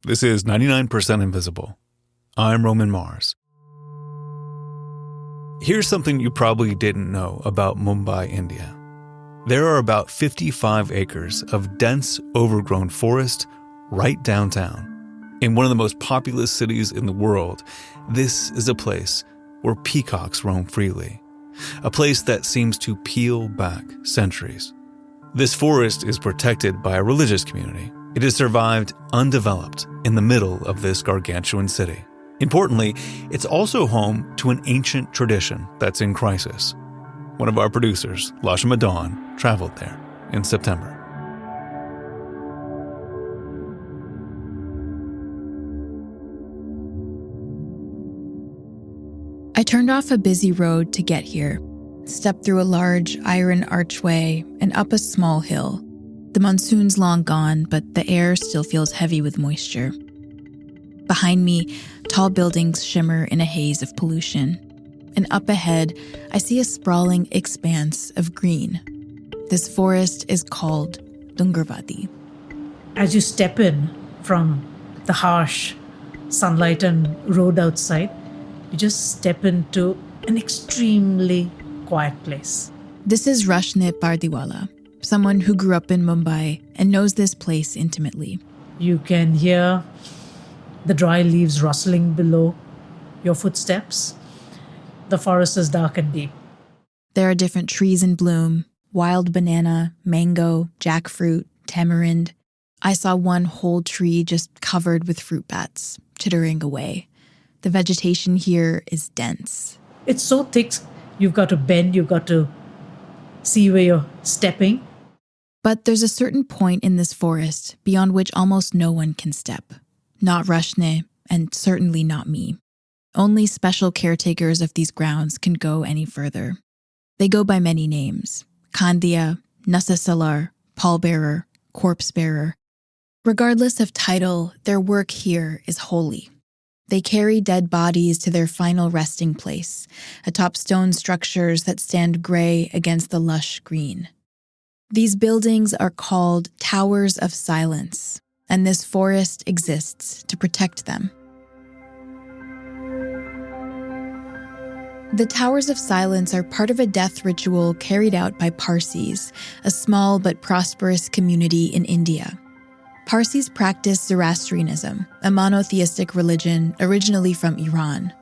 This is 99% Invisible. I'm Roman Mars. Here's something you probably didn't know about Mumbai, India. There are about 55 acres of dense, overgrown forest right downtown. In one of the most populous cities in the world, this is a place where peacocks roam freely. A place that seems to peel back centuries. This forest is protected by a religious community. It has survived undeveloped in the middle of this gargantuan city. Importantly, it's also home to an ancient tradition that's in crisis. One of our producers, Lush and Madon, traveled there in September. I turned off a busy road to get here, stepped through a large iron archway and up a small hill. The monsoon's long gone, but the air still feels heavy with moisture. Behind me, tall buildings shimmer in a haze of pollution. And up ahead, I see a sprawling expanse of green. This forest is called Dungarvati. As you step in from the harsh sunlight and road outside, you just step into an extremely quiet place. This is Rashne Pardiwala, someone who grew up in Mumbai and knows this place intimately. You can hear the dry leaves rustling below your footsteps. The forest is dark and deep. There are different trees in bloom: wild banana, mango, jackfruit, tamarind. I saw one whole tree just covered with fruit bats, chittering away. The vegetation here is dense. It's so thick, you've got to bend, you've got to see where you're stepping. But there's a certain point in this forest beyond which almost no one can step. Not Rashne, and certainly not me. Only special caretakers of these grounds can go any further. They go by many names: khandia, nassassalar, pallbearer, corpse-bearer. Regardless of title, their work here is holy. They carry dead bodies to their final resting place, atop stone structures that stand gray against the lush green. These buildings are called Towers of Silence, and this forest exists to protect them. The Towers of Silence are part of a death ritual carried out by Parsis, a small but prosperous community in India. Parsis practice Zoroastrianism, a monotheistic religion originally from Iran.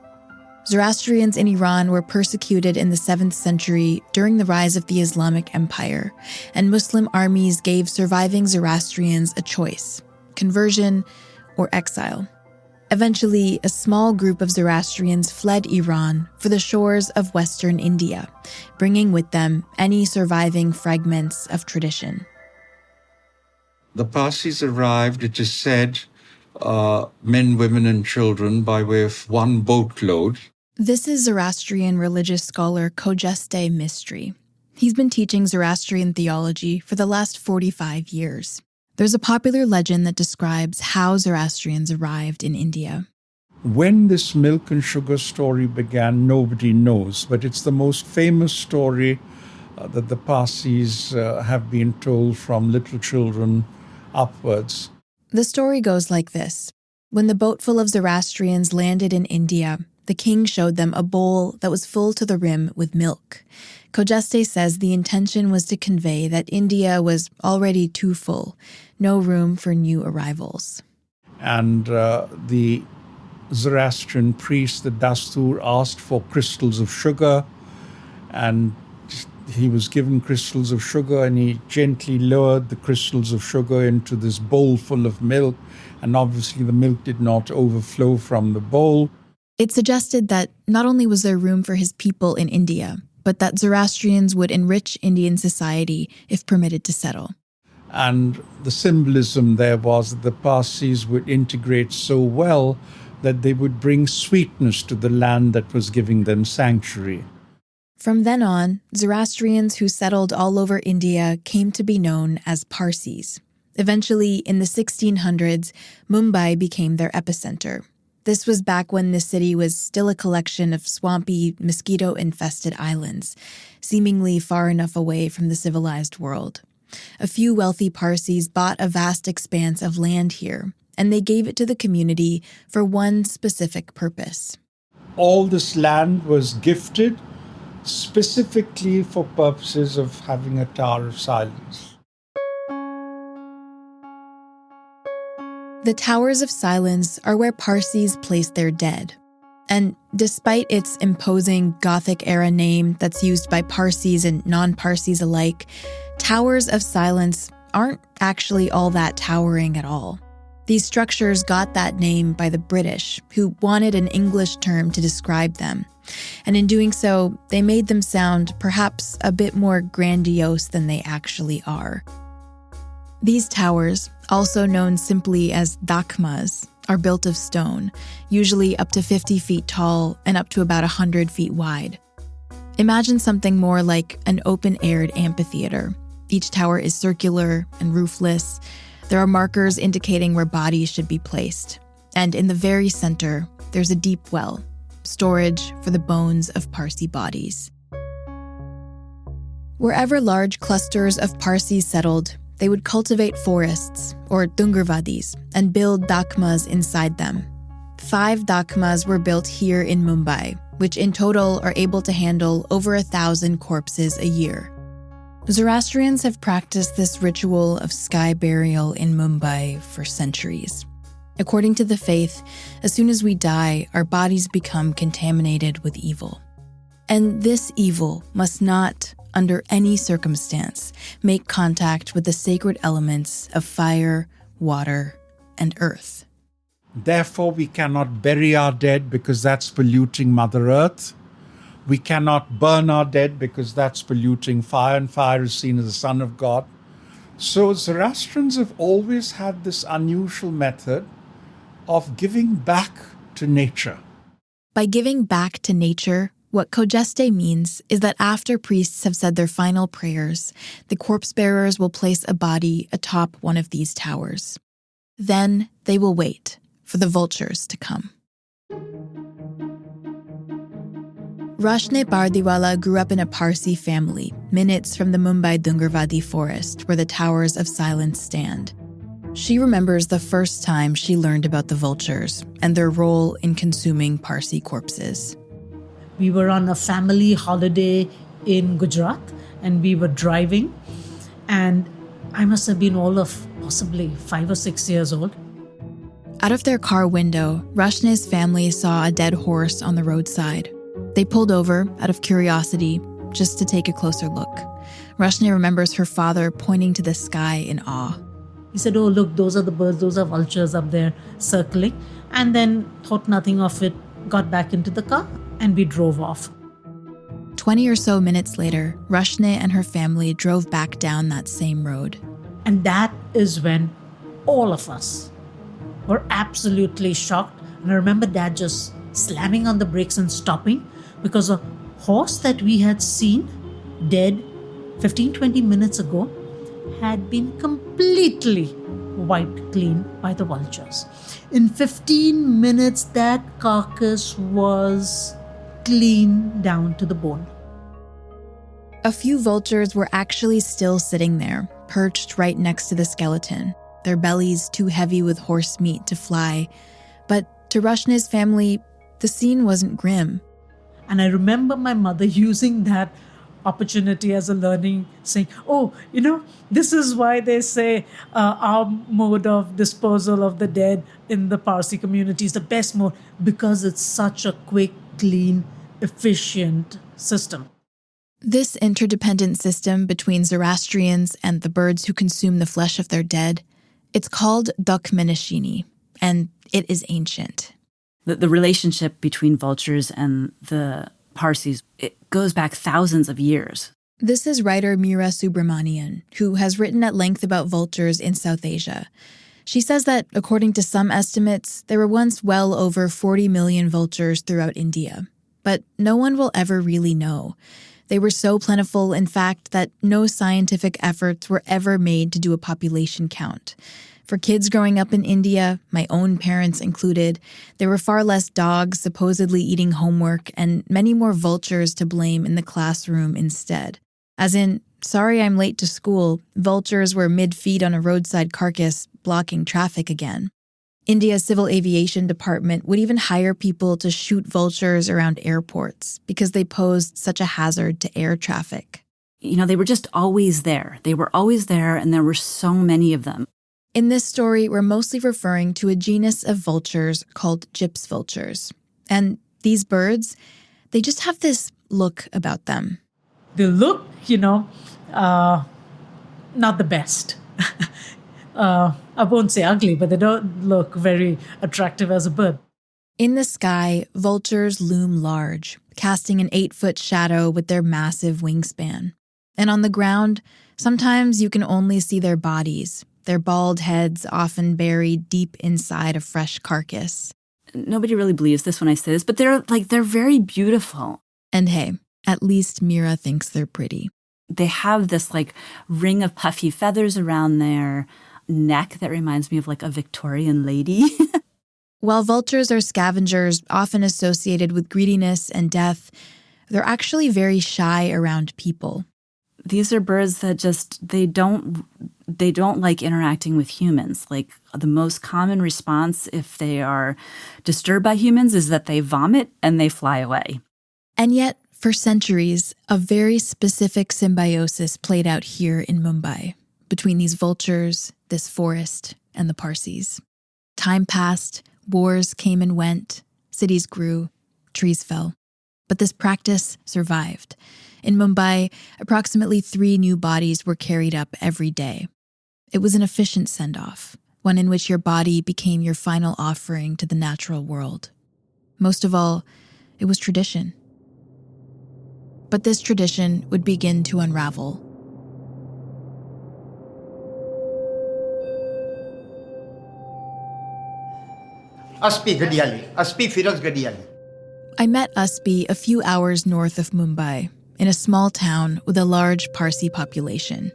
Zoroastrians in Iran were persecuted in the 7th century during the rise of the Islamic Empire, and Muslim armies gave surviving Zoroastrians a choice: conversion or exile. Eventually, a small group of Zoroastrians fled Iran for the shores of Western India, bringing with them any surviving fragments of tradition. The Parsis arrived, it is said, men, women, and children by way of one boatload. This is Zoroastrian religious scholar Kojeste Mistry. He's been teaching Zoroastrian theology for the last 45 years. There's a popular legend that describes how Zoroastrians arrived in India. When this milk and sugar story began, nobody knows, but it's the most famous story that the Parsis have been told from little children upwards. The story goes like this. When the boat full of Zoroastrians landed in India, the king showed them a bowl that was full to the rim with milk. Kojeste says the intention was to convey that India was already too full, no room for new arrivals. And the Zoroastrian priest, the Dastur, asked for crystals of sugar, and he was given crystals of sugar, and he gently lowered the crystals of sugar into this bowl full of milk, and obviously the milk did not overflow from the bowl. It suggested that not only was there room for his people in India, but that Zoroastrians would enrich Indian society if permitted to settle. And the symbolism there was that the Parsis would integrate so well that they would bring sweetness to the land that was giving them sanctuary. From then on, Zoroastrians who settled all over India came to be known as Parsis. Eventually, in the 1600s, Mumbai became their epicenter. This was back when the city was still a collection of swampy, mosquito-infested islands, seemingly far enough away from the civilized world. A few wealthy Parsis bought a vast expanse of land here, and they gave it to the community for one specific purpose. All this land was gifted specifically for purposes of having a Tower of Silence. The Towers of Silence are where Parsis place their dead. And despite its imposing Gothic-era name that's used by Parsis and non-Parsis alike, Towers of Silence aren't actually all that towering at all. These structures got that name by the British, who wanted an English term to describe them. And in doing so, they made them sound perhaps a bit more grandiose than they actually are. These towers, also known simply as dakmas, are built of stone, usually up to 50 feet tall and up to about 100 feet wide. Imagine something more like an open-aired amphitheater. Each tower is circular and roofless. There are markers indicating where bodies should be placed. And in the very center, there's a deep well, storage for the bones of Parsi bodies. Wherever large clusters of Parsis settled, they would cultivate forests, or dungarvadis, and build dakmas inside them. 5 dakmas were built here in Mumbai, which in total are able to handle over 1,000 corpses a year. Zoroastrians have practiced this ritual of sky burial in Mumbai for centuries. According to the faith, as soon as we die, our bodies become contaminated with evil. And this evil must not, under any circumstance, make contact with the sacred elements of fire, water, and earth. Therefore, we cannot bury our dead because that's polluting Mother Earth. We cannot burn our dead because that's polluting fire, and fire is seen as the son of God. So Zoroastrians have always had this unusual method of giving back to nature. By giving back to nature, what Kojeste means is that after priests have said their final prayers, the corpse bearers will place a body atop one of these towers. Then they will wait for the vultures to come. Rashne Bardiwala grew up in a Parsi family, minutes from the Mumbai Dungarvadi forest where the Towers of Silence stand. She remembers the first time she learned about the vultures and their role in consuming Parsi corpses. We were on a family holiday in Gujarat and we were driving, and I must have been all of possibly 5 or 6 years old. Out of their car window, Rashne's family saw a dead horse on the roadside. They pulled over out of curiosity just to take a closer look. Rashne remembers her father pointing to the sky in awe. He said, "Oh, look, those are the birds, those are vultures up there circling," and then thought nothing of it, got back into the car, and we drove off. 20 or so minutes later, Rashne and her family drove back down that same road. And that is when all of us were absolutely shocked. And I remember Dad just slamming on the brakes and stopping, because a horse that we had seen dead 15-20 minutes ago had been completely wiped clean by the vultures. In 15 minutes, that carcass was clean down to the bone. A few vultures were actually still sitting there, perched right next to the skeleton, their bellies too heavy with horse meat to fly. But to Rashne's family, the scene wasn't grim. And I remember my mother using that opportunity as a learning, saying, "Oh, this is why they say our mode of disposal of the dead in the Parsi community is the best mode, because it's such a quick, clean, efficient system." This interdependent system between Zoroastrians and the birds who consume the flesh of their dead, it's called Dukmenishini, and it is ancient. The relationship between vultures and the Parsis, it goes back thousands of years. This is writer Meera Subramanian, who has written at length about vultures in South Asia. She says that, according to some estimates, there were once well over 40 million vultures throughout India. But no one will ever really know. They were so plentiful, in fact, that no scientific efforts were ever made to do a population count. For kids growing up in India, my own parents included, there were far less dogs supposedly eating homework and many more vultures to blame in the classroom instead. As in, sorry I'm late to school, vultures were mid-feed on a roadside carcass blocking traffic again. India's civil aviation department would even hire people to shoot vultures around airports because they posed such a hazard to air traffic. They were just always there. They were always there, and there were so many of them. In this story, we're mostly referring to a genus of vultures called gyps vultures. And these birds, they just have this look about them. They look, not the best. I won't say ugly, but they don't look very attractive as a bird. In the sky, vultures loom large, casting an 8-foot shadow with their massive wingspan. And on the ground, sometimes you can only see their bodies, their bald heads often buried deep inside a fresh carcass. Nobody really believes this when I say this, but they're very beautiful. And hey, at least Mira thinks they're pretty. They have this ring of puffy feathers around their neck that reminds me of a Victorian lady. While vultures are scavengers often associated with greediness and death, they're actually very shy around people. These are birds that they don't like interacting with humans. The most common response if they are disturbed by humans is that they vomit and they fly away. And yet, for centuries, a very specific symbiosis played out here in Mumbai between these vultures, this forest, and the Parsis. Time passed, wars came and went, cities grew, trees fell. But this practice survived. In Mumbai, approximately 3 new bodies were carried up every day. It was an efficient send-off, one in which your body became your final offering to the natural world. Most of all, it was tradition. But this tradition would begin to unravel. Aspi Firoz Gadiali. I met Aspi a few hours north of Mumbai, in a small town with a large Parsi population.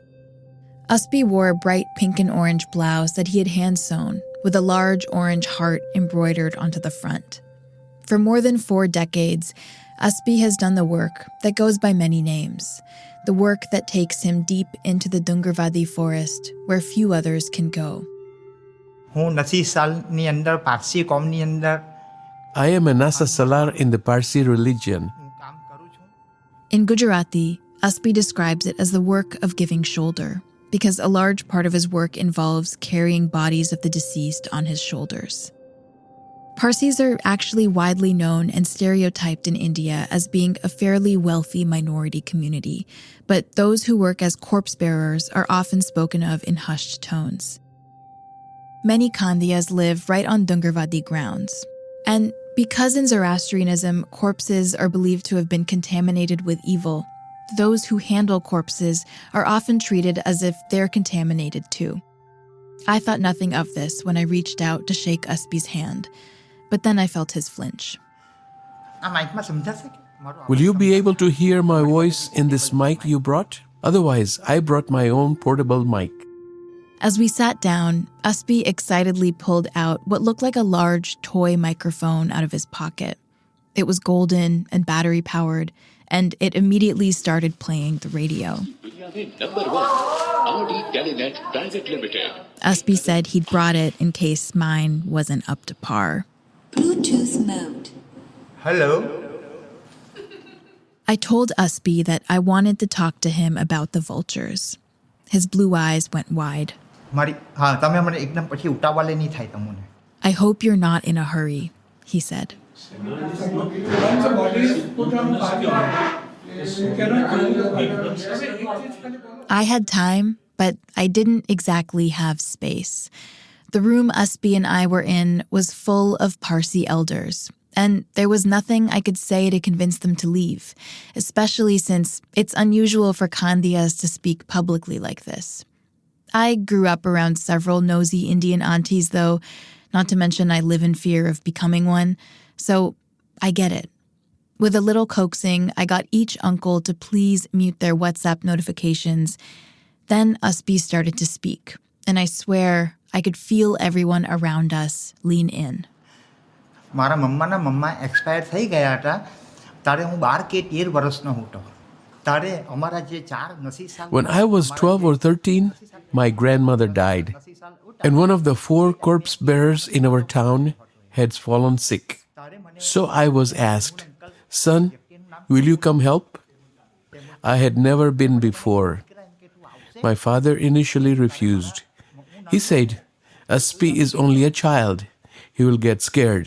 Aspi wore a bright pink and orange blouse that he had hand-sewn, with a large orange heart embroidered onto the front. For more than 4 decades, Aspi has done the work that goes by many names, the work that takes him deep into the Dungarvadi forest, where few others can go. હું nassassalar ની અંદર પારસી કોમ ની અંદર I am a nassassalar in the Parsi religion. કામ કરું છું. In Gujarati, Aspi describes it as the work of giving shoulder, because a large part of his work involves carrying bodies of the deceased on his shoulders. Parsis are actually widely known and stereotyped in India as being a fairly wealthy minority community, but those who work as corpse bearers are often spoken of in hushed tones. Many khandias live right on Dungarvadi grounds. And because in Zoroastrianism, corpses are believed to have been contaminated with evil, those who handle corpses are often treated as if they're contaminated too. I thought nothing of this when I reached out to shake Aspi's hand, but then I felt his flinch. આ માઇકમાં સમજાશે કે મારું Will you be able to hear my voice in this mic you brought? Otherwise, I brought my own portable mic. As we sat down, Aspi excitedly pulled out what looked like a large toy microphone out of his pocket. It was golden and battery-powered, and it immediately started playing the radio. Aspi said he'd brought it in case mine wasn't up to par. Bluetooth mode. Hello. I told Aspi that I wanted to talk to him about the vultures. His blue eyes went wide. મારી તમે મને એકદમ પછી ઉતાવળે નહીં થાય તમને. I hope you're not in a hurry, he said. I had time, but I didn't exactly have space. The room Aspi and I were in was full of Parsi elders, and there was nothing I could say to convince them to leave, especially since it's unusual for khandias to speak publicly like this. I grew up around several nosy Indian aunties, though, not to mention I live in fear of becoming one, so I get it. With a little coaxing, I got each uncle to please mute their WhatsApp notifications. Then Aspi started to speak, and I swear I could feel everyone around us lean in. મારા મમ્માના મમ્મા expire થઈ ગયા હતા ત્યારે હું 12 કે 13 વર્ષનો હતો. ત્યારે અમારા જે 4 નસીસાલ When I was 12 or 13, my grandmother died. નસીસાલ ઉઠ And one of the 4 corpse bearers in our town had fallen sick. So I was asked, "Son, will you come help?" I had never been before. My father initially refused. He said, "Aspi is only a child. He will get scared."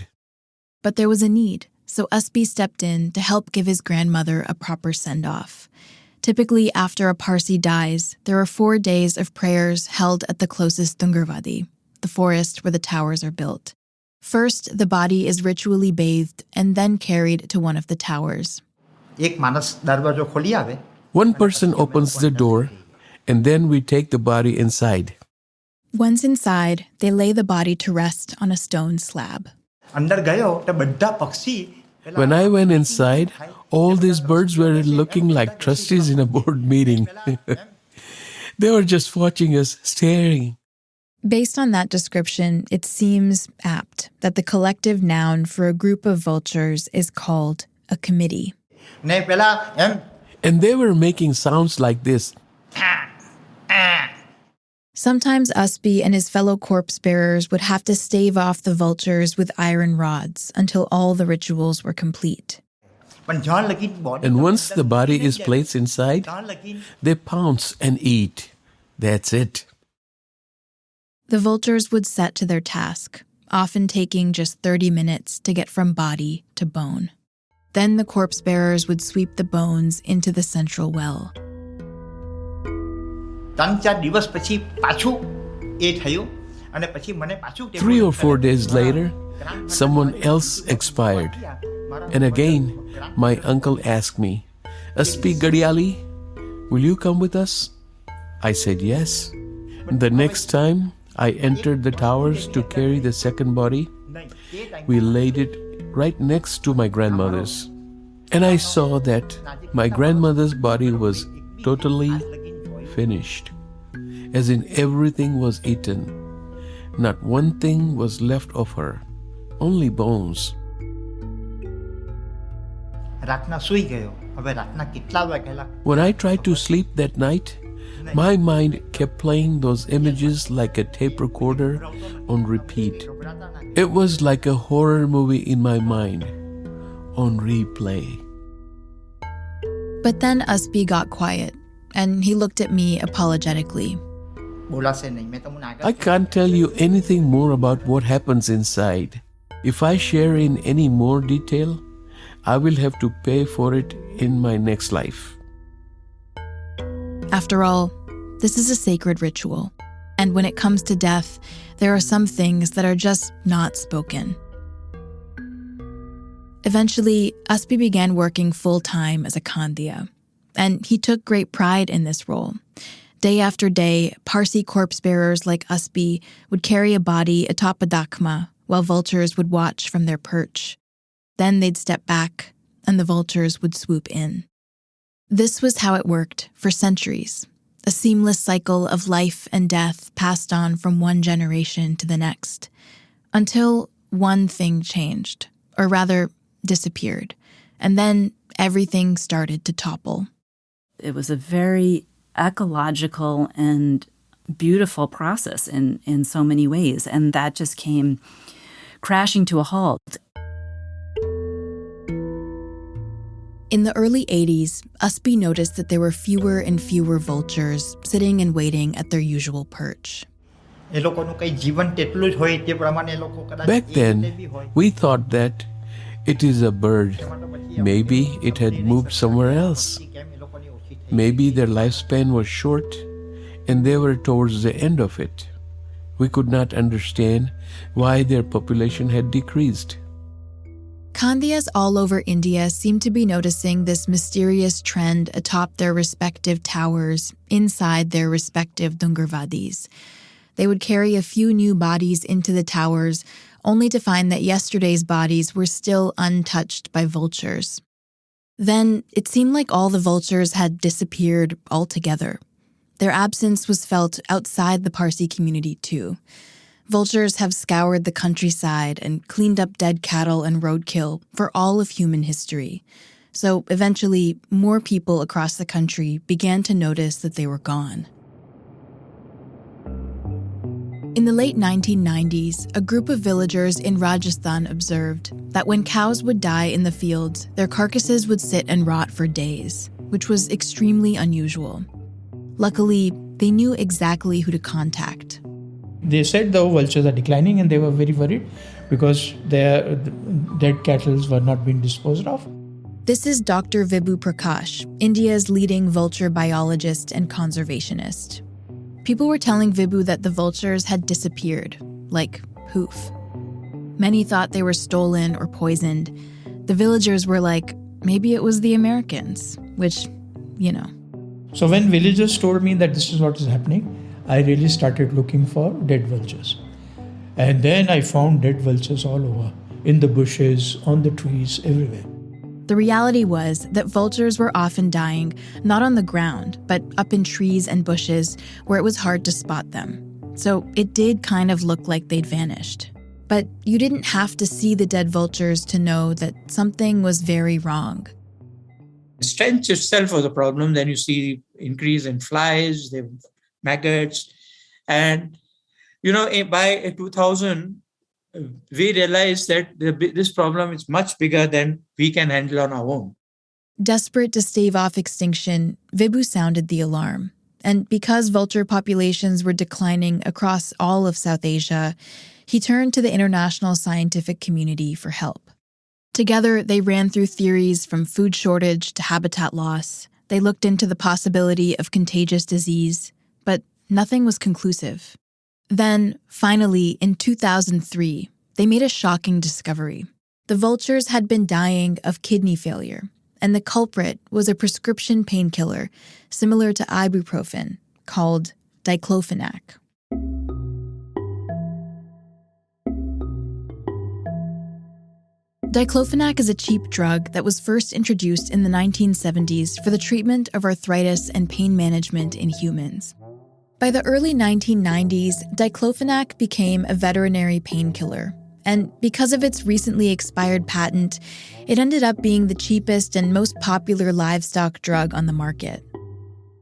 But there was a need, so Aspi stepped in to help give his grandmother a proper send-off. Typically, after a Parsi dies, there are 4 days of prayers held at the closest Dungarvadi, the forest where the towers are built. First, the body is ritually bathed and then carried to one of the towers. એક માણસ દરવાજો ખોલી આવે. One person opens the door, and then we take the body inside. Once inside, they lay the body to rest on a stone slab. અંદર ગયો તો બધા પક્ષી When I went inside, all these birds were looking like trustees in a board meeting. They were just watching us, staring. Based on that description, it seems apt that the collective noun for a group of vultures is called a committee. ને પેલા એમ And they were making sounds like this. Sometimes Aspi and his fellow corpse bearers would have to stave off the vultures with iron rods until all the rituals were complete. પણ જ્યાં લગી body And once the body is placed inside, ત્યાં લગી they pounce and eat. That's it. The vultures would set to their task, often taking just 30 minutes to get from body to bone. Then the corpse bearers would sweep the bones into the central well. 3-4 દિવસ પછી પાછું એ થયું અને પછી મને પાછું 3 or 4 days later, someone else expired. And again, my uncle asked me, "Aspi Gadiali, will you come with us?" I said yes. The next time I entered the towers to carry the second body, we laid it right next to my grandmother's. And I saw that my grandmother's body was totally finished, as in everything was eaten. Not one thing was left of her, only bones. રાતના સૂઈ ગયો. હવે રાતના કેટલા વાગેલા? When I tried to sleep that night, my mind kept playing those images like a tape recorder on repeat. It was like a horror movie in my mind, on replay. But then Aspi got quiet, and he looked at me apologetically. બોલાશે નહીં. મેં તમને આગળ I can't tell you anything more about what happens inside. If I share in any more detail, I will have to pay for it in my next life. After all, this is a sacred ritual, and when it comes to death, there are some things that are just not spoken. Eventually, Aspi began working full-time as a khandia, and he took great pride in this role. Day after day, Parsi corpse bearers like Aspi would carry a body atop a dakma while vultures would watch from their perch. Then they'd step back, and the vultures would swoop in. This was how it worked for centuries, a seamless cycle of life and death passed on from one generation to the next, until one thing changed, or rather disappeared, and then everything started to topple. It was a very ecological and beautiful process in so many ways, and that just came crashing to a halt. In the early 80s, Aspi noticed that there were fewer and fewer vultures sitting and waiting at their usual perch. એ લોકોનું કઈ જીવન તેટલું જ હોય તે પ્રમાણે એ લોકો કદાચ Back then, we thought that it is a bird. Maybe it had moved somewhere else. Maybe their lifespan was short and they were towards the end of it. We could not understand why their population had decreased. Khandias all over India seem to be noticing this mysterious trend atop their respective towers inside their respective Dungarvadis. They would carry a few new bodies into the towers, only to find that yesterday's bodies were still untouched by vultures. Then it seemed like all the vultures had disappeared altogether. Their absence was felt outside the Parsi community too. Vultures have scoured the countryside and cleaned up dead cattle and roadkill for all of human history. So eventually, more people across the country began to notice that they were gone. In the late 1990s, a group of villagers in Rajasthan observed that when cows would die in the fields, their carcasses would sit and rot for days, which was extremely unusual. Luckily, they knew exactly who to contact. They said the vultures are declining and they were very worried because their dead cattle were not being disposed of. This is Dr. Vibhu Prakash, India's leading vulture biologist and conservationist. People were telling Vibhu that the vultures had disappeared, like poof. Many thought they were stolen or poisoned. The villagers were like, maybe it was the Americans, which, you know. So when villagers told me that this is what is happening, I really started looking for dead vultures. And then I found dead vultures all over, in the bushes, on the trees, everywhere. The reality was that vultures were often dying, not on the ground, but up in trees and bushes where it was hard to spot them. So it did kind of look like they'd vanished. But you didn't have to see the dead vultures to know that something was very wrong. Stench itself was a problem. Then you see increase in flies, the maggots. And, by 2000, we realized that this problem is much bigger than we can handle on our own. Desperate to stave off extinction, Vibhu sounded the alarm. And because vulture populations were declining across all of South Asia, he turned to the international scientific community for help. Together, they ran through theories from food shortage to habitat loss. They looked into the possibility of contagious disease, but nothing was conclusive. Then, finally, in 2003, they made a shocking discovery. The vultures had been dying of kidney failure, and the culprit was a prescription painkiller similar to ibuprofen called diclofenac. Diclofenac is a cheap drug that was first introduced in the 1970s for the treatment of arthritis and pain management in humans. By the early 1990s, diclofenac became a veterinary painkiller, and because of its recently expired patent, it ended up being the cheapest and most popular livestock drug on the market.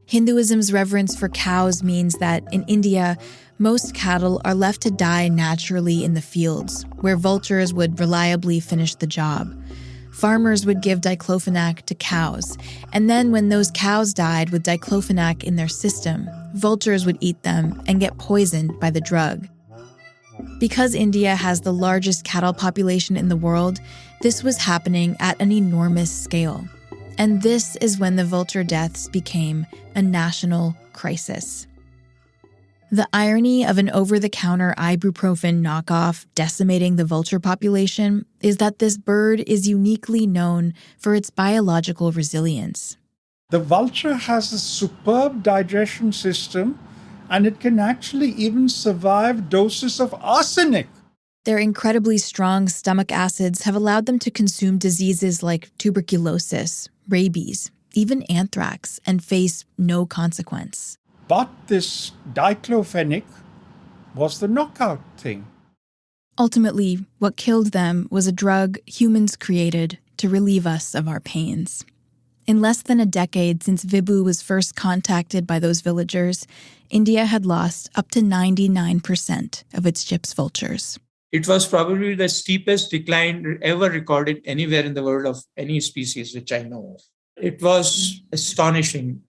Hinduism's reverence for cows means that in India, most cattle are left to die naturally in the fields, where vultures would reliably finish the job. Farmers would give diclofenac to cows, and then when those cows died with diclofenac in their system, vultures would eat them and get poisoned by the drug. Because India has the largest cattle population in the world, this was happening at an enormous scale. And this is when the vulture deaths became a national crisis. The irony of an over-the-counter ibuprofen knockoff decimating the vulture population is that this bird is uniquely known for its biological resilience. The vulture has a superb digestion system, and it can actually even survive doses of arsenic. Their incredibly strong stomach acids have allowed them to consume diseases like tuberculosis, rabies, even anthrax, and face no consequence. But this diclofenac was the knockout thing. Ultimately, what killed them was a drug humans created to relieve us of our pains. In less than a decade since Vibhu was first contacted by those villagers, India had lost up to 99% of its gyps vultures. It was probably the steepest decline ever recorded anywhere in the world of any species which I know of. It was astonishing.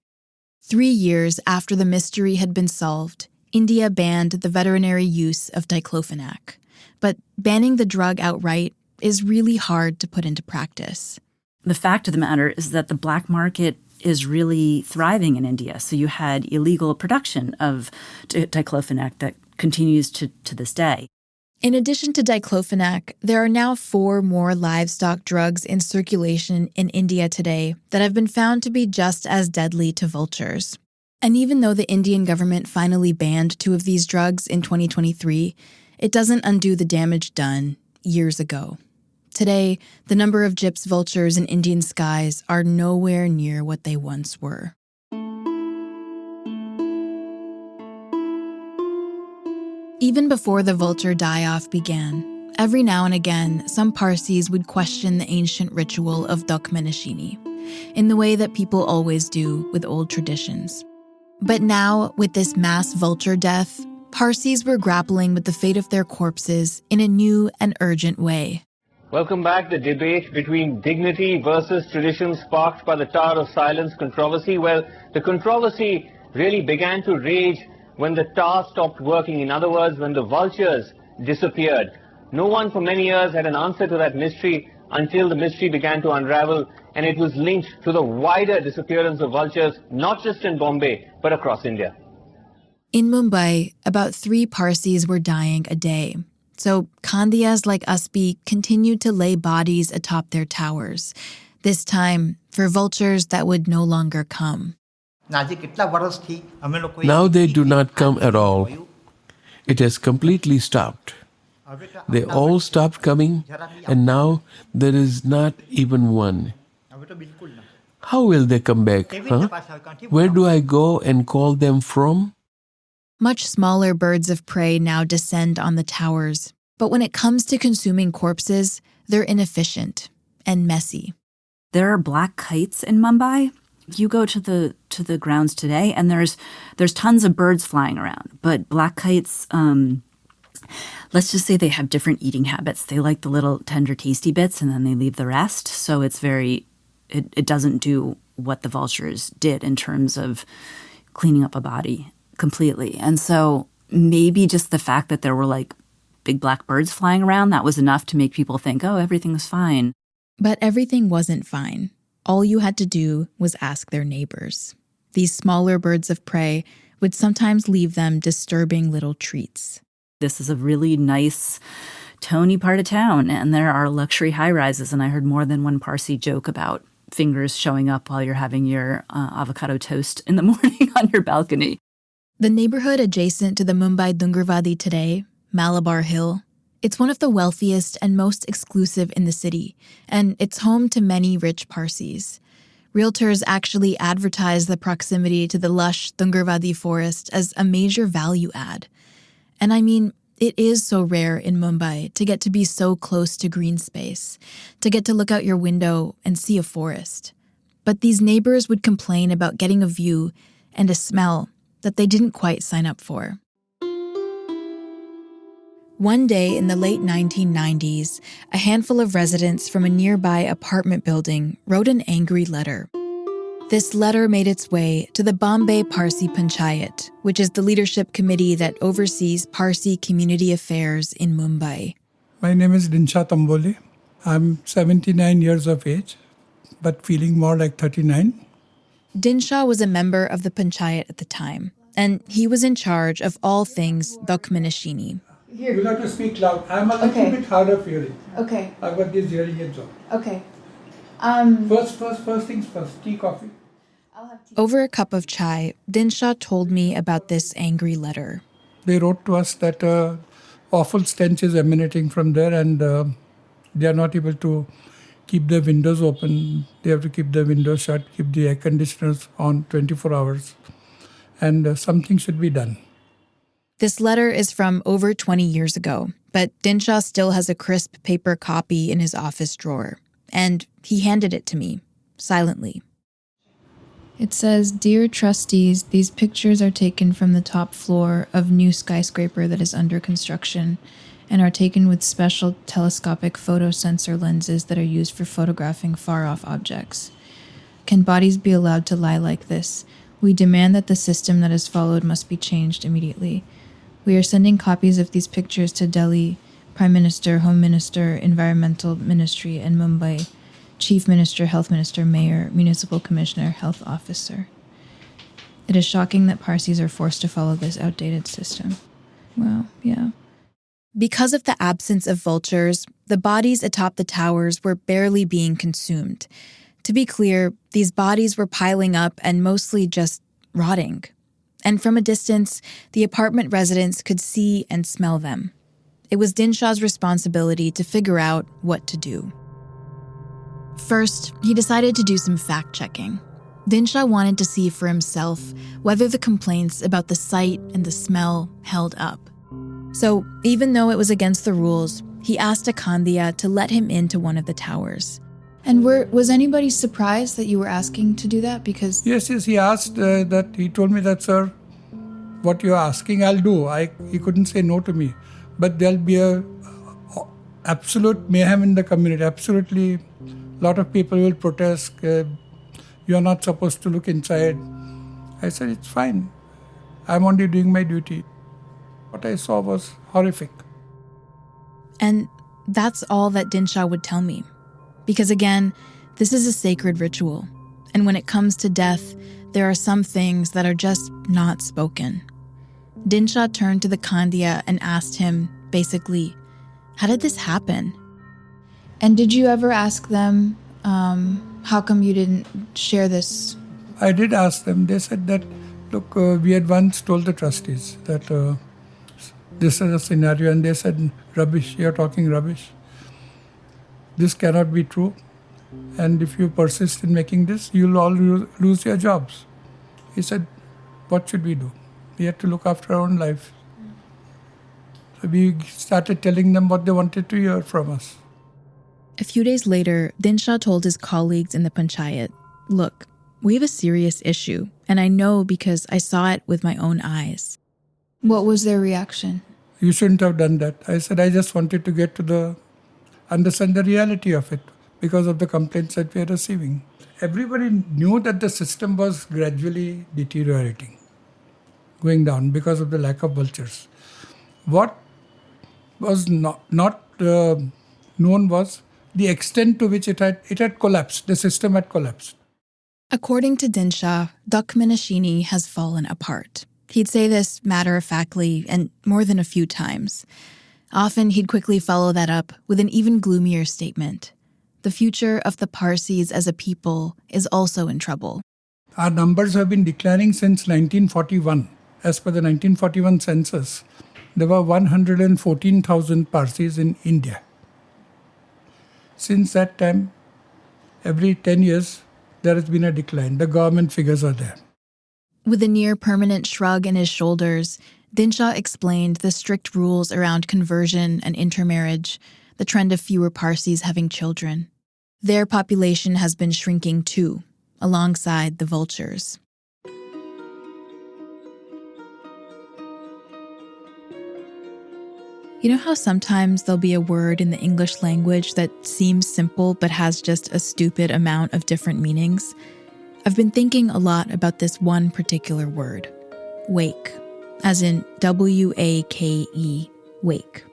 3 years after the mystery had been solved, India banned the veterinary use of diclofenac. But banning the drug outright is really hard to put into practice. The fact of the matter is that the black market is really thriving in India. So you had illegal production of diclofenac that continues to this day. In addition to diclofenac, there are now 4 more livestock drugs in circulation in India today that have been found to be just as deadly to vultures. And even though the Indian government finally banned 2 of these drugs in 2023, it doesn't undo the damage done years ago. Today, the number of gyps vultures in Indian skies are nowhere near what they once were. Even before the vulture die-off began, every now and again, some Parsis would question the ancient ritual of Dakmanashini, in the way that people always do with old traditions. But now, with this mass vulture death, Parsis were grappling with the fate of their corpses in a new and urgent way. Welcome back. The debate between dignity versus tradition sparked by the Tower of Silence controversy. Well, the controversy really began to rage when the tower stopped working. In other words, when the vultures disappeared. No one for many years had an answer to that mystery until the mystery began to unravel, and it was linked to the wider disappearance of vultures, not just in Bombay, but across India. In Mumbai, about 3 Parsis were dying a day. So khandias like Aspi continued to lay bodies atop their towers, this time for vultures that would no longer come. Now they do not come at all. It has completely stopped. They all stopped coming, and now there is not even one. How will they come back, huh? Where do I go and call them from? Much smaller birds of prey now descend on the towers, but when it comes to consuming corpses, they're inefficient and messy. There are black kites in Mumbai. You go to the grounds today, and there's tons of birds flying around. But black kites, let's just say they have different eating habits. They like the little tender, tasty bits, and then they leave the rest. So it doesn't do what the vultures did in terms of cleaning up a body completely. And so maybe just the fact that there were like big black birds flying around, that was enough to make people think, oh, everything's fine. But everything wasn't fine. All you had to do was ask their neighbors. These smaller birds of prey would sometimes leave them disturbing little treats. This is a really nice, Tony part of town, and there are luxury high-rises, and I heard more than one Parsi joke about fingers showing up while you're having your avocado toast in the morning on your balcony. The neighborhood adjacent to the Mumbai Dungarvadi today, Malabar Hill, it's one of the wealthiest and most exclusive in the city, and it's home to many rich Parsis. Realtors actually advertise the proximity to the lush Dungarvadi forest as a major value add. And I mean, it is so rare in Mumbai to get to be so close to green space, to get to look out your window and see a forest. But these neighbors would complain about getting a view and a smell that they didn't quite sign up for. One day in the late 1990s, a handful of residents from a nearby apartment building wrote an angry letter. This letter made its way to the Bombay Parsi Panchayat, which is the leadership committee that oversees Parsi community affairs in Mumbai. My name is Dinsha Tambole. I'm 79 years of age, but feeling more like 39. Dinsha was a member of the Panchayat at the time, and he was in charge of all things Dokmanashini. Here, you have to speak loud. I'm a little bit hard of hearing. Okay. I've got this hearing aids on. Okay. First things first. Tea, coffee. Over a cup of chai, Dinsha told me about this angry letter. They wrote to us that awful stench is emanating from there, and they are not able to keep their windows open. They have to keep their windows shut, keep the air conditioners on 24 hours. And something should be done. This letter is from over 20 years ago, but Dinsha still has a crisp paper copy in his office drawer. And he handed it to me, silently. It says, "Dear trustees, these pictures are taken from the top floor of new skyscraper that is under construction and are taken with special telescopic photosensor lenses that are used for photographing far-off objects. Can bodies be allowed to lie like this? We demand that the system that is followed must be changed immediately. We are sending copies of these pictures to Delhi, Prime Minister, Home Minister, Environmental Ministry, and Mumbai, Chief Minister, Health Minister, Mayor, Municipal Commissioner, Health Officer. It is shocking that Parsis are forced to follow this outdated system." Wow, yeah. Because of the absence of vultures, the bodies atop the towers were barely being consumed. To be clear, these bodies were piling up and mostly just rotting. And from a distance, the apartment residents could see and smell them. It was Dinsha's responsibility to figure out what to do. First, he decided to do some fact-checking. Dinsha wanted to see for himself whether the complaints about the sight and the smell held up. So, even though it was against the rules, he asked a khandia to let him into one of the towers. And was anybody surprised that you were asking to do that? Because Yes, he asked that. He told me that, sir, what you're asking, I'll do. He couldn't say no to me. But there'll be a absolute mayhem in the community. Absolutely, a lot of people will protest. You're not supposed to look inside. I said, it's fine. I'm only doing my duty. What I saw was horrific. And that's all that Dinshaw would tell me. Because again, this is a sacred ritual. And when it comes to death, there are some things that are just not spoken. Dinshaw turned to the khandia and asked him, basically, how did this happen? And did you ever ask them, how come you didn't share this? I did ask them. They said that, look, we had once told the trustees that this is a scenario, and they said, rubbish, you're talking rubbish. This cannot be true. And if you persist in making this, you'll all lose your jobs. He said, what should we do? We had to look after our own life. So we started telling them what they wanted to hear from us. A few days later, Dinshaw told his colleagues in the panchayat, look, we have a serious issue, and I know because I saw it with my own eyes. What was their reaction? You shouldn't have done that. I said, I just wanted to understand the reality of it because of the complaints that we are receiving. Everybody knew that the system was gradually deteriorating, going down because of the lack of vultures. What was not known was the extent to which it had collapsed. The system had collapsed. According to Dinshaw, Dakminashini has fallen apart. He'd say this matter-of-factly and more than a few times. Often he'd quickly follow that up with an even gloomier statement. The future of the Parsis as a people is also in trouble. Our numbers have been declining since 1941. As per the 1941 census, there were 114,000 Parsis in India. Since that time, every 10 years, there has been a decline. The government figures are there. With a near-permanent shrug in his shoulders, Dinshaw explained the strict rules around conversion and intermarriage, the trend of fewer Parsis having children. Their population has been shrinking too, alongside the vultures. You know how sometimes there'll be a word in the English language that seems simple but has just a stupid amount of different meanings? I've been thinking a lot about this one particular word, wake, as in W-A-K-E, wake.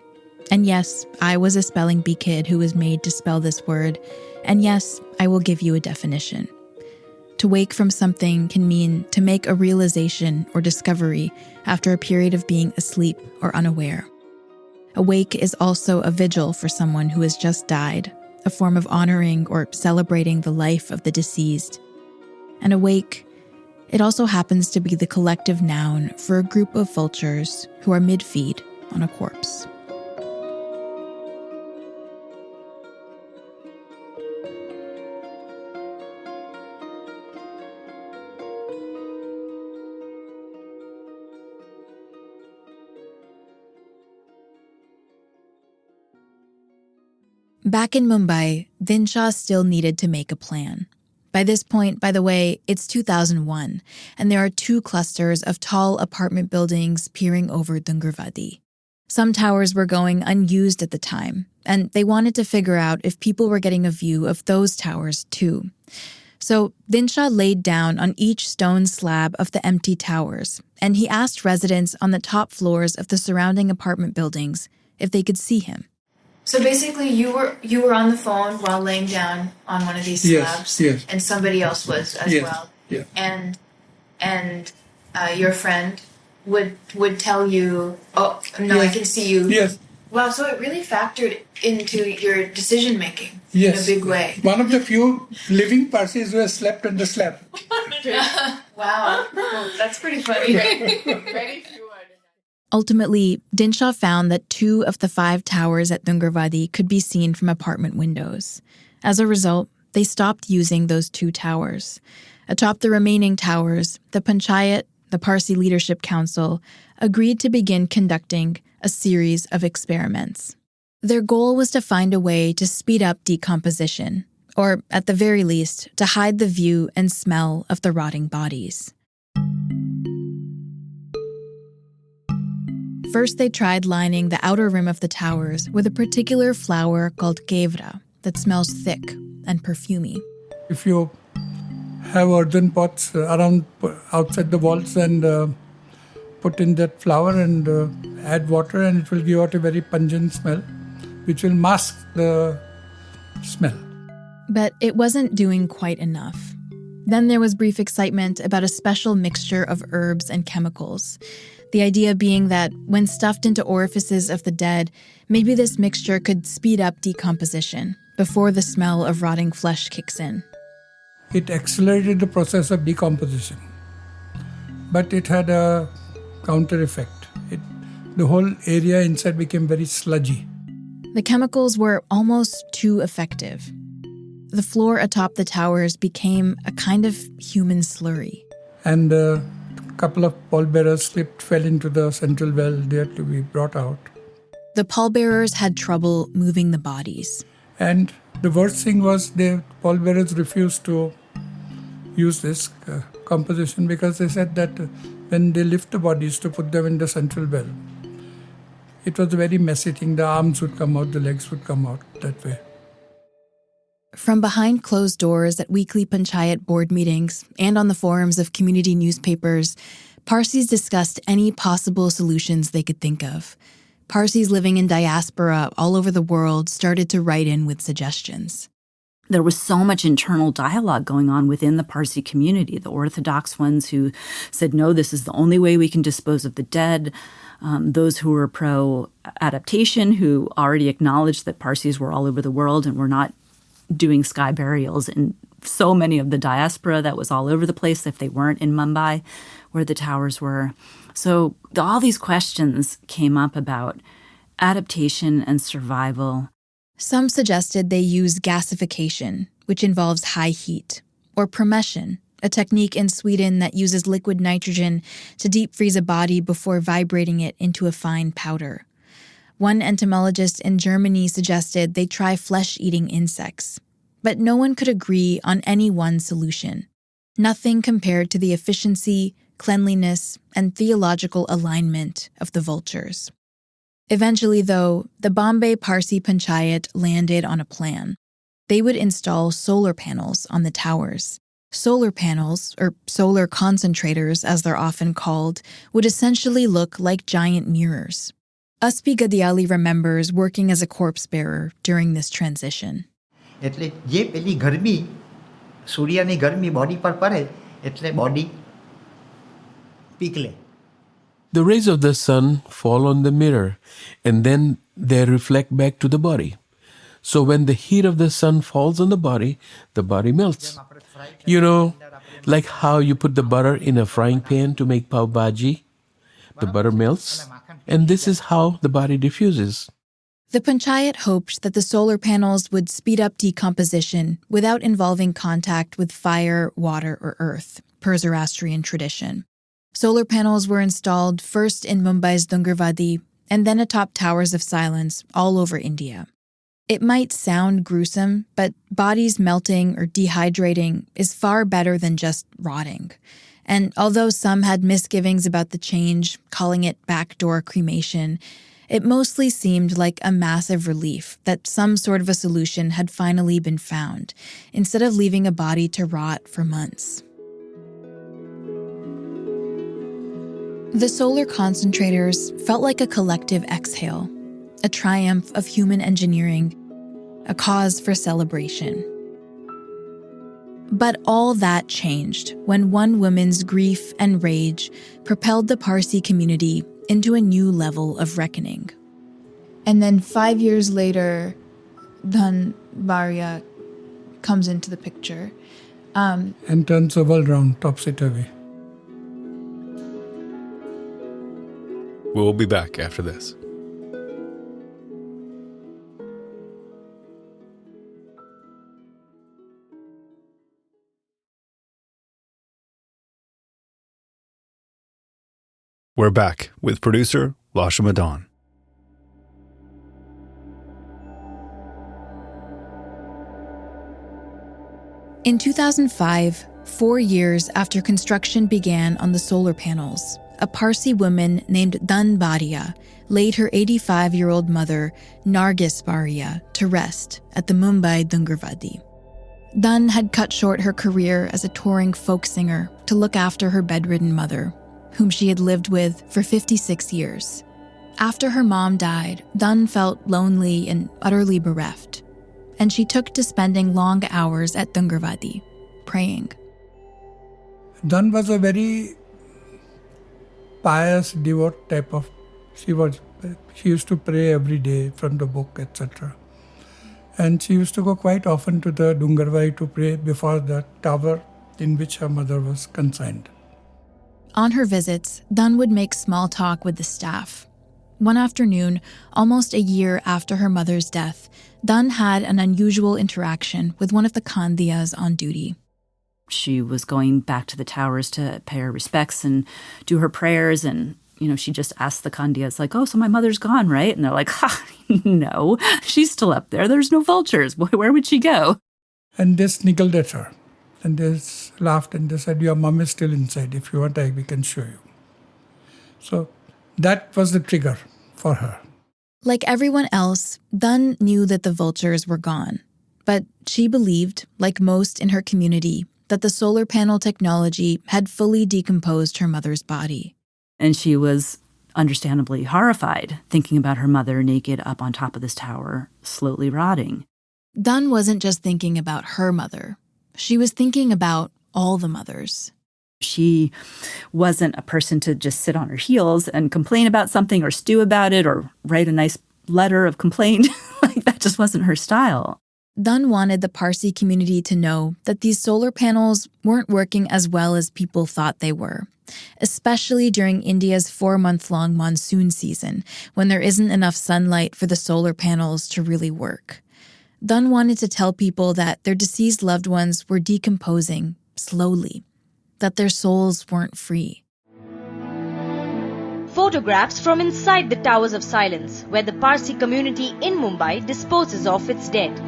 And yes, I was a spelling bee kid who was made to spell this word, and yes, I will give you a definition. To wake from something can mean to make a realization or discovery after a period of being asleep or unaware. A wake is also a vigil for someone who has just died, a form of honoring or celebrating the life of the deceased. And a wake, it also happens to be the collective noun for a group of vultures who are mid-feed on a corpse. Back in Mumbai, Dinshaw still needed to make a plan. By this point, by the way, it's 2001, and there are 2 clusters of tall apartment buildings peering over Dungarvadi. Some towers were going unused at the time, and they wanted to figure out if people were getting a view of those towers too. So Dinshaw laid down on each stone slab of the empty towers, and he asked residents on the top floors of the surrounding apartment buildings if they could see him. So basically, you were on the phone while laying down on one of these slabs, yes. And somebody else was as well. Yeah. And your friend would tell you, "Oh no, yes. I can see you." Yes. Wow, so it really factored into your decision making Yes. in a big way. One of the few living Parsis who has slept on the slab. Wow, that's pretty funny. Ultimately, Dinshaw found that 2 of the 5 towers at Dungarvadi could be seen from apartment windows. As a result, they stopped using those 2 towers. Atop the remaining towers, the Panchayat, the Parsi Leadership Council, agreed to begin conducting a series of experiments. Their goal was to find a way to speed up decomposition, or at the very least, to hide the view and smell of the rotting bodies. First, they tried lining the outer rim of the towers with a particular flower called kevra that smells thick and perfumey. If you have earthen pots around outside the walls and put in that flower and add water, and it will give out a very pungent smell, which will mask the smell. But it wasn't doing quite enough. Then there was brief excitement about a special mixture of herbs and chemicals. The idea being that when stuffed into orifices of the dead, maybe this mixture could speed up decomposition before the smell of rotting flesh kicks in. It accelerated the process of decomposition, but it had a counter effect. The whole area inside became very sludgy. The chemicals were almost too effective. The floor atop the towers became a kind of human slurry. And a couple of pallbearers fell into the central well. They had to be brought out. The pallbearers had trouble moving the bodies. And the worst thing was the pallbearers refused to use this composition because they said that when they lift the bodies to put them in the central well, it was a very messy thing. The arms would come out, the legs would come out that way. From behind closed doors at weekly panchayat board meetings and on the forums of community newspapers, Parsis discussed any possible solutions they could think of. Parsis living in diaspora all over the world started to write in with suggestions. There was so much internal dialogue going on within the Parsi community. The Orthodox ones who said, no, this is the only way we can dispose of the dead. Those who were pro-adaptation, who already acknowledged that Parsis were all over the world and were not doing sky burials in so many of the diaspora that was all over the place if they weren't in Mumbai, where the towers were. So all these questions came up about adaptation and survival. Some suggested they use gasification, which involves high heat, or promession, a technique in Sweden that uses liquid nitrogen to deep freeze a body before vibrating it into a fine powder. One entomologist in Germany suggested they try flesh-eating insects, but no one could agree on any one solution. Nothing compared to the efficiency, cleanliness, and theological alignment of the vultures. Eventually, though, the Bombay Parsi Panchayat landed on a plan. They would install solar panels on the towers. Solar panels, or solar concentrators as they're often called, would essentially look like giant mirrors. Uspi Gadiali remembers working as a corpse bearer during this transition. એટલે જે પેલી ગરમી સૂર્યની ગરમી body પર પડે એટલે body પીકલે. The rays of the sun fall on the mirror and then they reflect back to the body. So when the heat of the sun falls on the body melts. You know, like how you put the butter in a frying pan to make pav bhaji. The butter melts, and this is how the body diffuses. The panchayat hoped that the solar panels would speed up decomposition without involving contact with fire, water, or earth, per Zoroastrian tradition. Solar panels were installed first in Mumbai's Dungarvadi and then atop towers of silence all over India. It might sound gruesome, but bodies melting or dehydrating is far better than just rotting. And although some had misgivings about the change, calling it backdoor cremation, it mostly seemed like a massive relief that some sort of a solution had finally been found, instead of leaving a body to rot for months. The solar concentrators felt like a collective exhale, a triumph of human engineering, a cause for celebration. But all that changed when one woman's grief and rage propelled the Parsi community into a new level of reckoning. And then 5 years later, Dhan Bharia comes into the picture. And turns the world round, topsy-turvy. We'll be back after this. We're back with producer Lasha Madan. In 2005, 4 years after construction began on the solar panels, a Parsi woman named Dan Baria laid her 85-year-old mother, Nargis Baria, to rest at the Mumbai Dungarvadi. Dan had cut short her career as a touring folk singer to look after her bedridden mother, whom she had lived with for 56 years. After her mom died, Dan felt lonely and utterly bereft, and she took to spending long hours at Dungarvadi, praying. Dan was a very pious, devout type of. She used to pray every day from the book, etc. And she used to go quite often to the Dungarvai to pray before the tower in which her mother was consigned. On her visits, Dan would make small talk with the staff. One afternoon, almost a year after her mother's death, Dan had an unusual interaction with one of the khandias on duty. She was going back to the towers to pay her respects and do her prayers, and she just asked the khandias, like, oh, so my mother's gone, right? And they're like, ha, no, she's still up there. There's no vultures. Where would she go? And they sniggled at her. And they laughed and they said, your mom is still inside. If you want, we can show you. So that was the trigger for her. Like everyone else, Dan knew that the vultures were gone. But she believed, like most in her community, that the solar panel technology had fully decomposed her mother's body. And she was understandably horrified, thinking about her mother naked up on top of this tower, slowly rotting. Dan wasn't just thinking about her mother. She was thinking about all the mothers. She wasn't a person to just sit on her heels and complain about something or stew about it or write a nice letter of complaint. Like, that just wasn't her style. Dan wanted the Parsi community to know that these solar panels weren't working as well as people thought they were, especially during India's 4-month-long monsoon season, when there isn't enough sunlight for the solar panels to really work. Dan wanted to tell people that their deceased loved ones were decomposing slowly, that their souls weren't free. Photographs from inside the Towers of Silence, where the Parsi community in Mumbai disposes of its dead.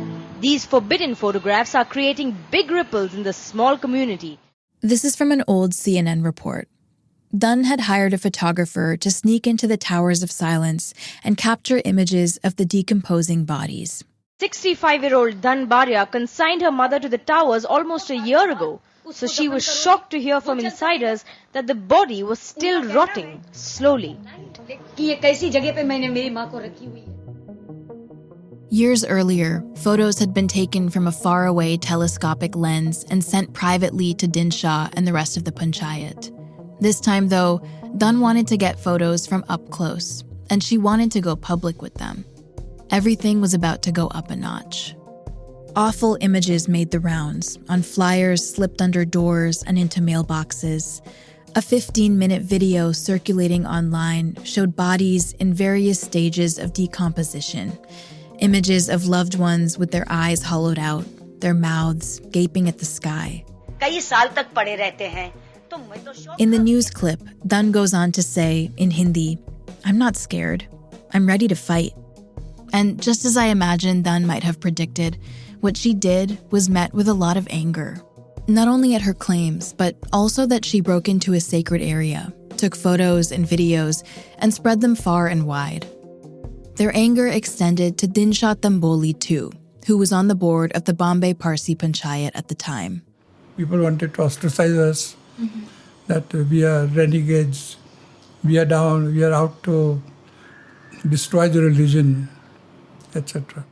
These forbidden photographs are creating big ripples in the small community. This is from an old CNN report. Dan had hired a photographer to sneak into the Towers of Silence and capture images of the decomposing bodies. 65-year-old Dan Baria consigned her mother to the towers almost a year ago. So she was shocked to hear from insiders that the body was still rotting slowly. Years earlier, photos had been taken from a faraway telescopic lens and sent privately to Dinshaw and the rest of the panchayat. This time, though, Dan wanted to get photos from up close, and she wanted to go public with them. Everything was about to go up a notch. Awful images made the rounds, on flyers slipped under doors and into mailboxes. A 15-minute video circulating online showed bodies in various stages of decomposition. Images of loved ones with their eyes hollowed out, their mouths gaping at the sky. In the news clip, Dan goes on to say, in Hindi, "I'm not scared. I'm ready to fight." And just as I imagined Dan might have predicted, what she did was met with a lot of anger. Not only at her claims, but also that she broke into a sacred area, took photos and videos, and spread them far and wide. Their anger extended to Dinshaw Tamboli too, who was on the board of the Bombay Parsi Panchayat at the time. People wanted to ostracize us, that we are renegades, we are down, we are out to destroy the religion, etc.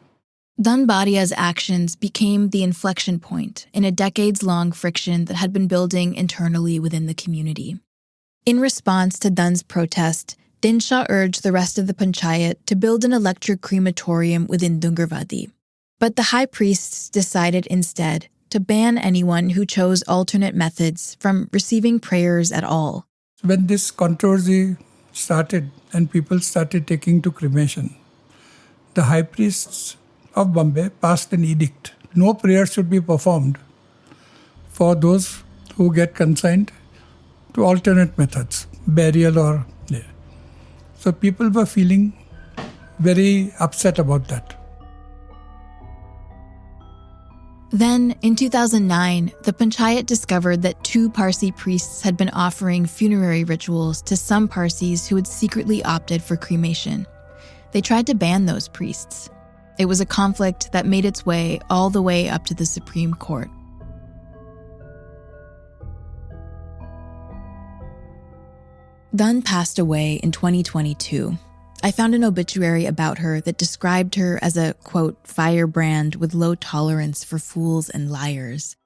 Dan Badia's actions became the inflection point in a decades-long friction that had been building internally within the community. In response to Dan's protest, Dinshaw urged the rest of the panchayat to build an electric crematorium within Dungarvadi. But the high priests decided instead to ban anyone who chose alternate methods from receiving prayers at all. When this controversy started and people started taking to cremation, the high priests of Bombay passed an edict. No prayer should be performed for those who get consigned to alternate methods, burial or... So people were feeling very upset about that. Then, in 2009, the Panchayat discovered that 2 Parsi priests had been offering funerary rituals to some Parsis who had secretly opted for cremation. They tried to ban those priests. It was a conflict that made its way all the way up to the Supreme Court. Dunn passed away in 2022. I found an obituary about her that described her as a, quote, firebrand with low tolerance for fools and liars.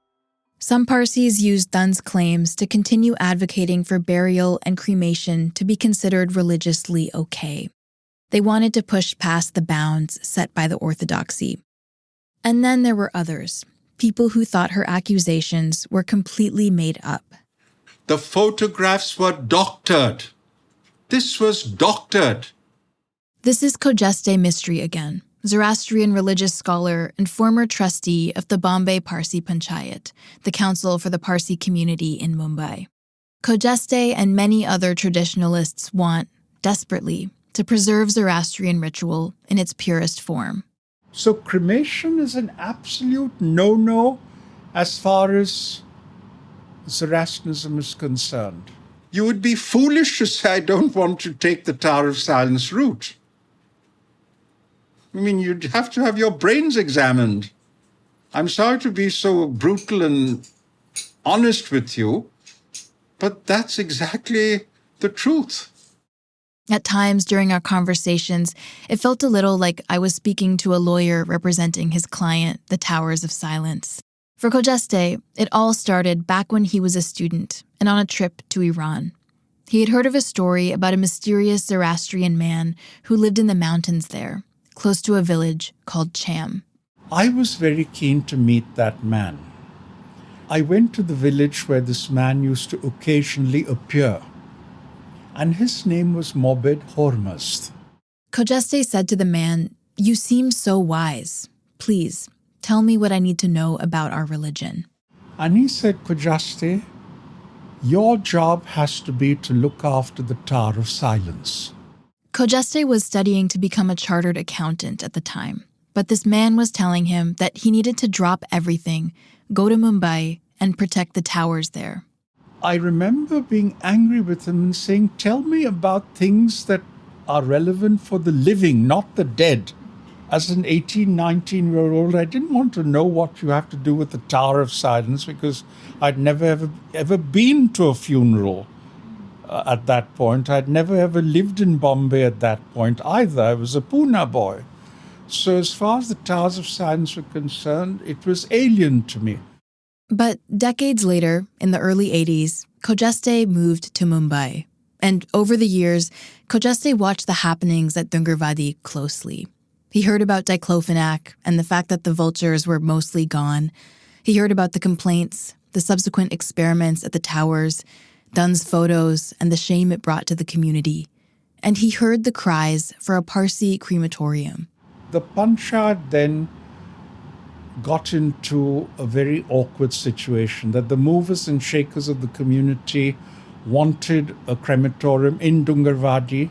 Some Parsis used Dunn's claims to continue advocating for burial and cremation to be considered religiously okay. They wanted to push past the bounds set by the orthodoxy. And then there were others, people who thought her accusations were completely made up. The photographs were doctored. This was doctored. This is Khojeste Mistry again, Zoroastrian religious scholar and former trustee of the Bombay Parsi Panchayat, the council for the Parsi community in Mumbai. Khojeste and many other traditionalists want, desperately, to preserve Zoroastrian ritual in its purest form. So cremation is an absolute no-no as far as Zoroastrianism is concerned. You would be foolish to say, I don't want to take the Tower of Silence route. I mean, you'd have to have your brains examined. I'm sorry to be so brutal and honest with you, but that's exactly the truth. At times during our conversations, it felt a little like I was speaking to a lawyer representing his client, the Towers of Silence. For Khojeste, it all started back when he was a student and on a trip to Iran. He had heard of a story about a mysterious Zoroastrian man who lived in the mountains there, close to a village called Cham. I was very keen to meet that man. I went to the village where this man used to occasionally appear, and his name was Mobed Hormuzd. Khojeste said to the man, "You seem so wise. Please, tell me what I need to know about our religion." And he said, Khojeste, your job has to be to look after the Tower of Silence. Khojeste was studying to become a chartered accountant at the time, but this man was telling him that he needed to drop everything, go to Mumbai, and protect the towers there. I remember being angry with him and saying, tell me about things that are relevant for the living, not the dead. As an 18, 19-year-old, I didn't want to know what you have to do with the Tower of Silence because I'd never ever been to a funeral. At that point. I'd never ever lived in Bombay at that point either. I was a Pune boy. So as far as the Towers of Silence were concerned, it was alien to me. But decades later, in the early 80s, Khojeste moved to Mumbai. And over the years, Khojeste watched the happenings at Dungarvadi closely. He heard about diclofenac and the fact that the vultures were mostly gone. He heard about the complaints, the subsequent experiments at the towers, Dunn's photos, and the shame it brought to the community. And he heard the cries for a Parsi crematorium. The Panchayat then got into a very awkward situation that the movers and shakers of the community wanted a crematorium in Dungarvadi,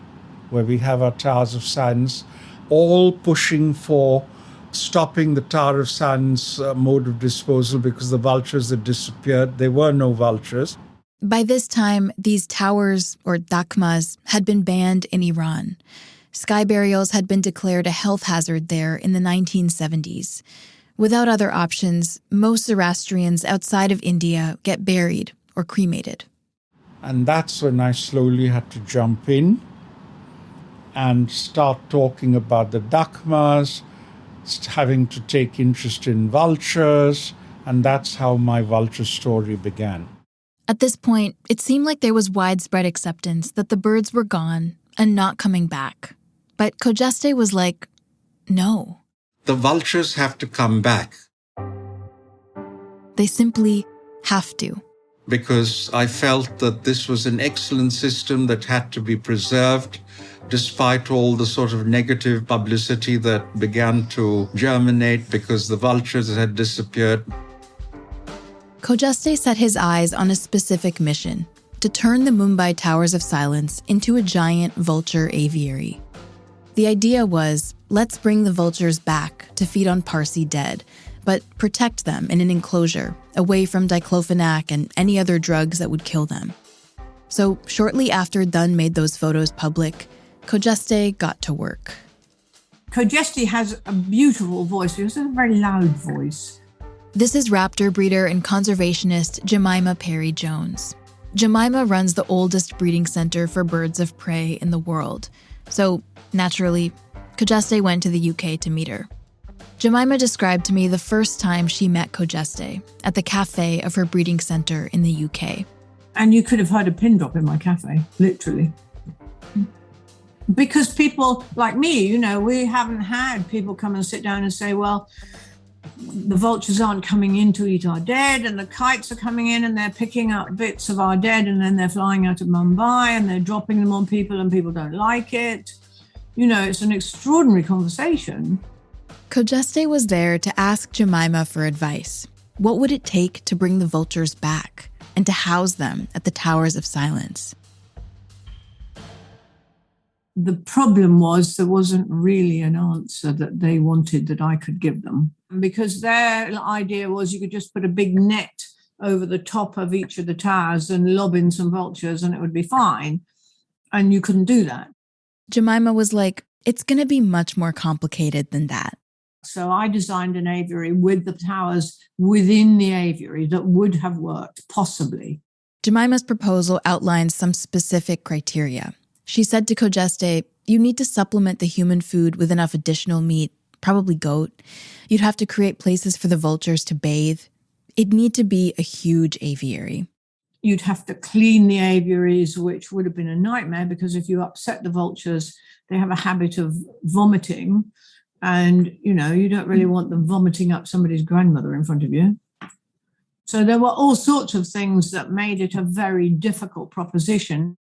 where we have our Towers of Silence, all pushing for stopping the Tower of Silence mode of disposal because the vultures had disappeared. There were no vultures. By this time, these towers, or dakmas, had been banned in Iran. Sky burials had been declared a health hazard there in the 1970s. Without other options, most Zoroastrians outside of India get buried or cremated. And that's when I slowly had to jump in and start talking about the dakmas, having to take interest in vultures, and that's how my vulture story began. At this point, it seemed like there was widespread acceptance that the birds were gone and not coming back. But Khojeste was like, no. The vultures have to come back. They simply have to. Because I felt that this was an excellent system that had to be preserved, despite all the sort of negative publicity that began to germinate because the vultures had disappeared. Khojeste set his eyes on a specific mission, to turn the Mumbai Towers of Silence into a giant vulture aviary. The idea was, let's bring the vultures back to feed on Parsi dead, but protect them in an enclosure, away from diclofenac and any other drugs that would kill them. So shortly after Dunn made those photos public, Khojeste got to work. Khojeste has a beautiful voice. He has a very loud voice. This is raptor breeder and conservationist Jemima Perry Jones. Jemima runs the oldest breeding center for birds of prey in the world. So, naturally, Khojeste went to the UK to meet her. Jemima described to me the first time she met Khojeste at the cafe of her breeding center in the UK. And you could have heard a pin drop in my cafe, literally. Because people like me, we haven't had people come and sit down and say, well, the vultures aren't coming in to eat our dead, and the kites are coming in and they're picking up bits of our dead, and then they're flying out of Mumbai and they're dropping them on people and people don't like it. It's an extraordinary conversation. Khojeste was there to ask Jemima for advice. What would it take to bring the vultures back and to house them at the Towers of Silence? The problem was there wasn't really an answer that they wanted that I could give them, because their idea was you could just put a big net over the top of each of the towers and lob in some vultures and it would be fine. And you couldn't do that. Jemima was like, it's going to be much more complicated than that. So I designed an aviary with the towers within the aviary that would have worked, possibly. Jemima's proposal outlines some specific criteria. She said to Khojeste, you need to supplement the human food with enough additional meat, probably goat. You'd have to create places for the vultures to bathe. It'd need to be a huge aviary. You'd have to clean the aviaries, which would have been a nightmare, because if you upset the vultures, they have a habit of vomiting. And, you don't really want them vomiting up somebody's grandmother in front of you. So there were all sorts of things that made it a very difficult proposition.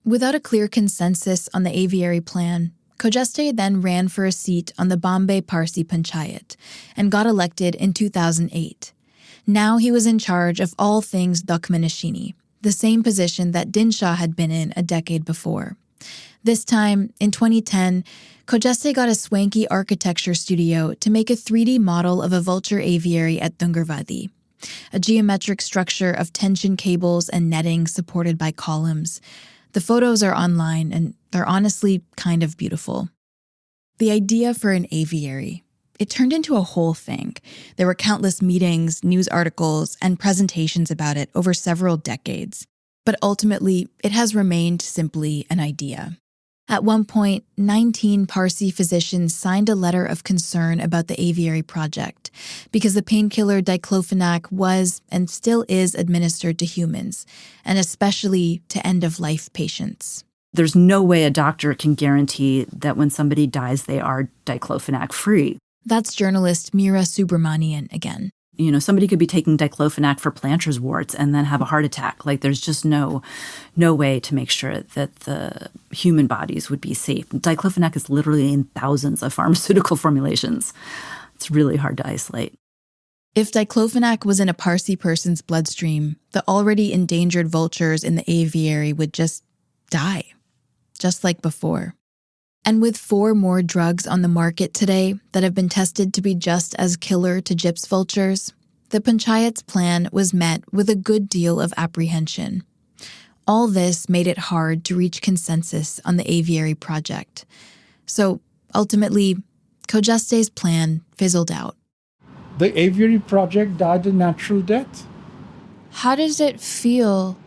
Without a clear consensus on the aviary plan, Khojeste then ran for a seat on the Bombay Parsi Panchayat and got elected in 2008. Now he was in charge of all things Dakmanashini, the same position that Dinshaw had been in a decade before. This time, in 2010, Khojeste got a swanky architecture studio to make a 3D model of a vulture aviary at Dungarvadi, a geometric structure of tension cables and netting supported by columns. The photos are online, and they're honestly kind of beautiful. The idea for an aviary, it turned into a whole thing. There were countless meetings, news articles, and presentations about it over several decades. But ultimately, it has remained simply an idea. At one point, 19 Parsi physicians signed a letter of concern about the aviary project because the painkiller diclofenac was and still is administered to humans, and especially to end-of-life patients. There's no way a doctor can guarantee that when somebody dies, they are diclofenac-free. That's journalist Meera Subramanian again. Somebody could be taking diclofenac for plantar's warts and then have a heart attack. Like, there's just no way to make sure that the human bodies would be safe. Diclofenac is literally in thousands of pharmaceutical formulations. It's really hard to isolate. If diclofenac was in a Parsi person's bloodstream, the already endangered vultures in the aviary would just die, just like before. And with 4 more drugs on the market today that have been tested to be just as killer to gyps vultures, the Panchayat's plan was met with a good deal of apprehension. All this made it hard to reach consensus on the aviary project. So ultimately, Khojeste's plan fizzled out. The aviary project died a natural death. How does it feel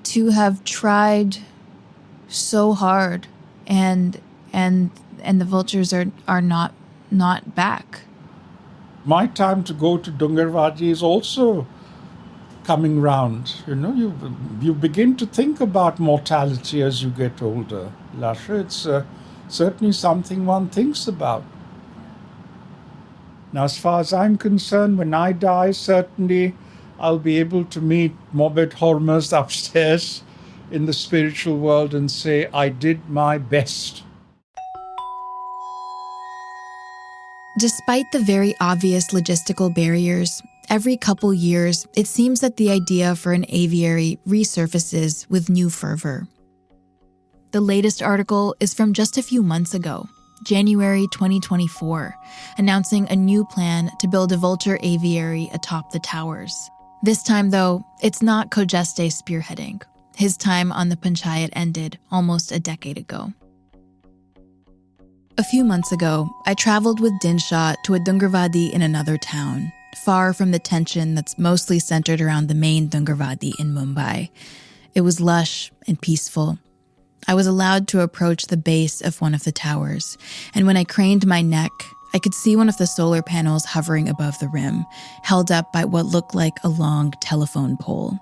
to have tried so hard and the vultures are not back? My time to go to Dungarvadi is also coming round. You begin to think about mortality as you get older, Lasha. It's certainly something one thinks about. Now, as far as I'm concerned, when I die, certainly I'll be able to meet Morbid Hormuz upstairs in the spiritual world and say, I did my best. Despite the very obvious logistical barriers, every couple years, it seems that the idea for an aviary resurfaces with new fervor. The latest article is from just a few months ago, January 2024, announcing a new plan to build a vulture aviary atop the towers. This time, though, it's not Khojeste spearheading. His time on the panchayat ended almost a decade ago. A few months ago, I traveled with Dinshaw to a Dungarvadi in another town, far from the tension that's mostly centered around the main Dungarvadi in Mumbai. It was lush and peaceful. I was allowed to approach the base of one of the towers, and when I craned my neck, I could see one of the solar panels hovering above the rim, held up by what looked like a long telephone pole.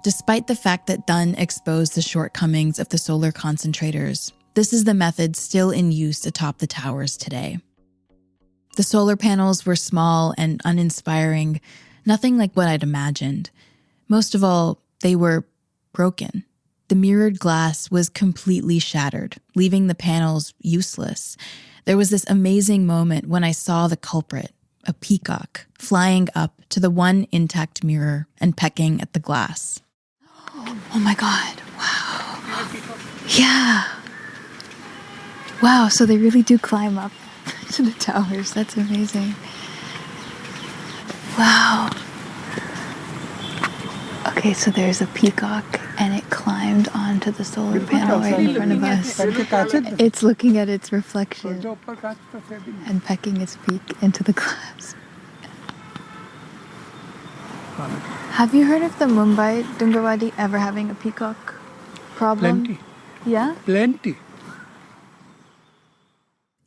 Despite the fact that Dunn exposed the shortcomings of the solar concentrators, this is the method still in use atop the towers today. The solar panels were small and uninspiring, nothing like what I'd imagined. Most of all, they were broken. The mirrored glass was completely shattered, leaving the panels useless. There was this amazing moment when I saw the culprit, a peacock, flying up to the one intact mirror and pecking at the glass. Oh my God, wow. Yeah. Wow, so they really do climb up to the towers. That's amazing. Wow. Okay, so there's a peacock and it climbed onto the solar panel right in front of us. It's looking at its reflection and pecking its beak into the glass. Have you heard of the Mumbai Dungarvadi ever having a peacock problem? Plenty. Yeah? Plenty.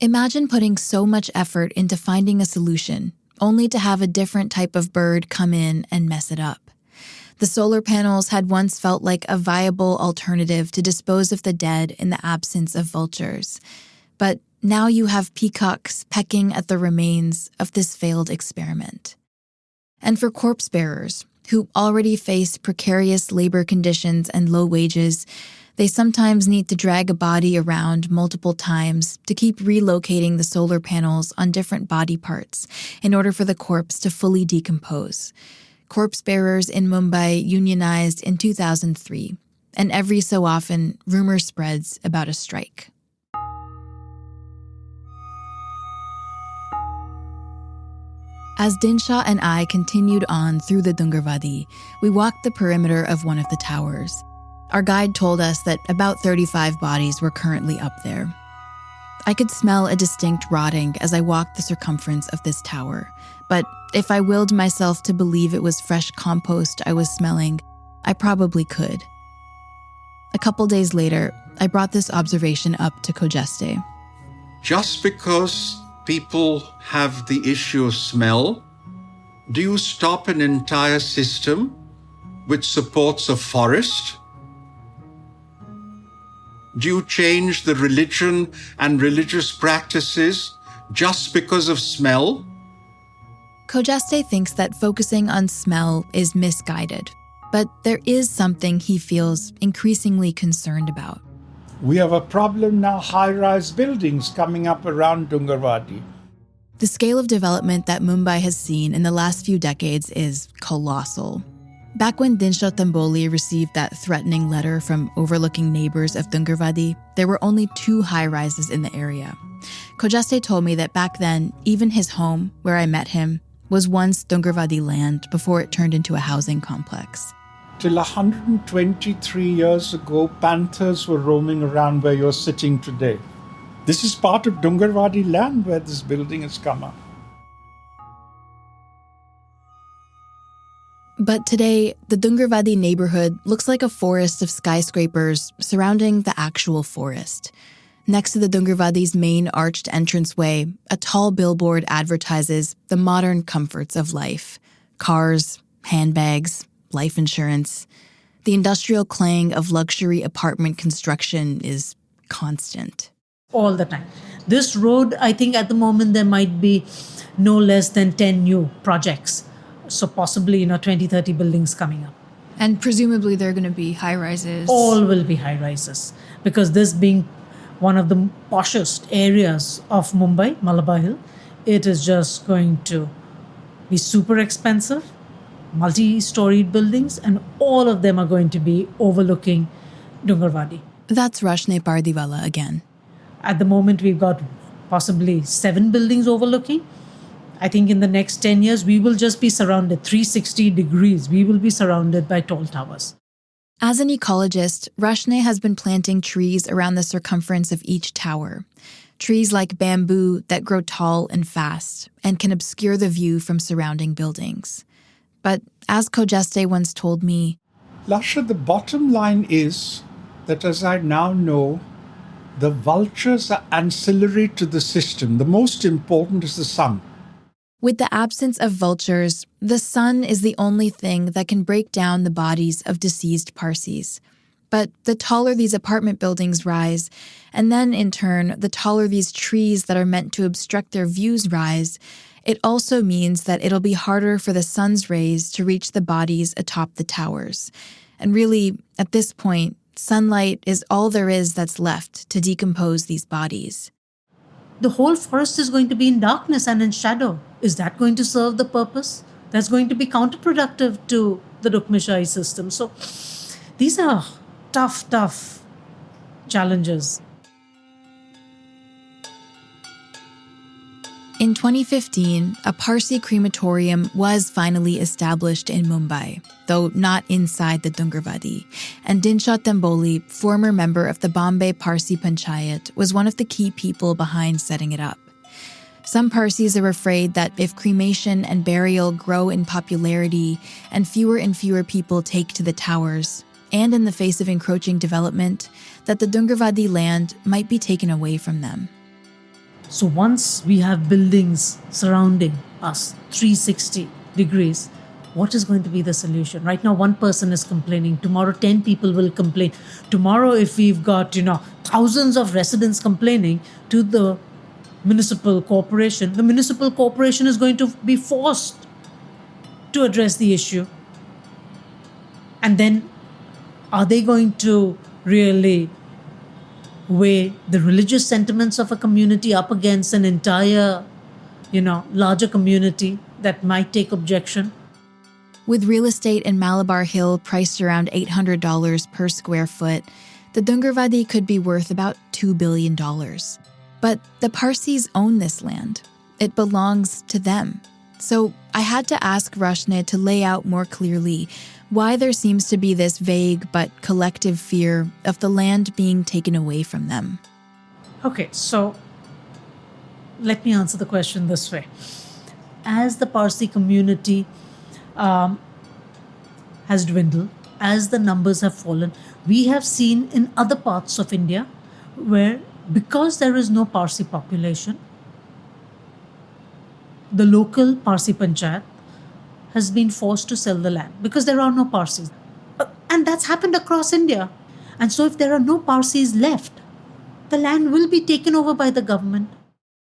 Imagine putting so much effort into finding a solution, only to have a different type of bird come in and mess it up. The solar panels had once felt like a viable alternative to dispose of the dead in the absence of vultures. But now you have peacocks pecking at the remains of this failed experiment. And for corpse bearers, who already face precarious labor conditions and low wages, they sometimes need to drag a body around multiple times to keep relocating the solar panels on different body parts in order for the corpse to fully decompose. Corpse bearers in Mumbai unionized in 2003, and every so often, rumor spreads about a strike. As Dinshaw and I continued on through the Dungarvadi, we walked the perimeter of one of the towers. Our guide told us that about 35 bodies were currently up there. I could smell a distinct rotting as I walked the circumference of this tower, but if I willed myself to believe it was fresh compost I was smelling, I probably could. A couple days later, I brought this observation up to Khojeste. Just because people have the issue of smell, do you stop an entire system which supports a forest? Do you change the religion and religious practices just because of smell? Khojeste thinks that focusing on smell is misguided, but there is something he feels increasingly concerned about. We have a problem now, high-rise buildings coming up around Dungarvadi. The scale of development that Mumbai has seen in the last few decades is colossal. Back when Dinshaw Tamboli received that threatening letter from overlooking neighbors of Dungarvadi, there were only 2 high-rises in the area. Khojeste told me that back then, even his home, where I met him, was once Dungarvadi land before it turned into a housing complex. Till 123 years ago, panthers were roaming around where you're sitting today. This is part of Dungarvadi land where this building has come up. But today, the Dungarvadi neighborhood looks like a forest of skyscrapers surrounding the actual forest. Next to the Dungarvadi's main arched entranceway, a tall billboard advertises the modern comforts of life. Cars, handbags, life insurance. The industrial clang of luxury apartment construction is constant. All the time. This road, I think at the moment there might be no less than 10 new projects. So possibly, 20, 30 buildings coming up. And presumably they're going to be high-rises. All will be high-rises. Because this being one of the poshest areas of Mumbai, Malabar Hill, it is just going to be super expensive, multi-storied buildings, and all of them are going to be overlooking Dungarvadi. That's Rashne Pardiwala again. At the moment, we've got possibly 7 buildings overlooking. I think in the next 10 years, we will just be surrounded 360 degrees. We will be surrounded by tall towers. As an ecologist, Rashne has been planting trees around the circumference of each tower. Trees like bamboo that grow tall and fast and can obscure the view from surrounding buildings. But as Kojeste once told me, Lasha, the bottom line is that, as I now know, the vultures are ancillary to the system. The most important is the sun. with the absence of vultures, the sun is the only thing that can break down the bodies of deceased Parsis. But the taller these apartment buildings rise, and then in turn, the taller these trees that are meant to obstruct their views rise, it also means that it'll be harder for the sun's rays to reach the bodies atop the towers. And really, at this point, sunlight is all there is that's left to decompose these bodies. The whole forest is going to be in darkness and in shadow. Is that going to serve the purpose? That's going to be counterproductive to the Dukmishai system. So these are tough challenges. In 2015, a Parsi crematorium was finally established in Mumbai, though not inside the Dungarvadi, and Dinshaw Temboli, former member of the Bombay Parsi Panchayat, was one of the key people behind setting it up. Some Parsis are afraid that if cremation and burial grow in popularity and fewer people take to the towers, and in the face of encroaching development, that the Dungarvadi land might be taken away from them. So once we have buildings surrounding us, 360 degrees, what is going to be the solution? Right now, one person is complaining. Tomorrow, 10 people will complain. Tomorrow, if we've got, thousands of residents complaining to the municipal corporation, the municipal corporation is going to be forced to address the issue. And then, are they going to really weigh the religious sentiments of a community up against an entire, larger community that might take objection? With real estate in Malabar Hill priced around $800 per square foot, the Dungarvadi could be worth about $2 billion. But the Parsis own this land. It belongs to them. So I had to ask Rashne to lay out more clearly why there seems to be this vague but collective fear of the land being taken away from them. Okay, so let me answer the question this way. As the Parsi community has dwindled, as the numbers have fallen, we have seen in other parts of India where, because there is no Parsi population, the local Parsi Panchayat has been forced to sell the land because there are no Parsis. And that's happened across India. And so if there are no Parsis left, the land will be taken over by the government.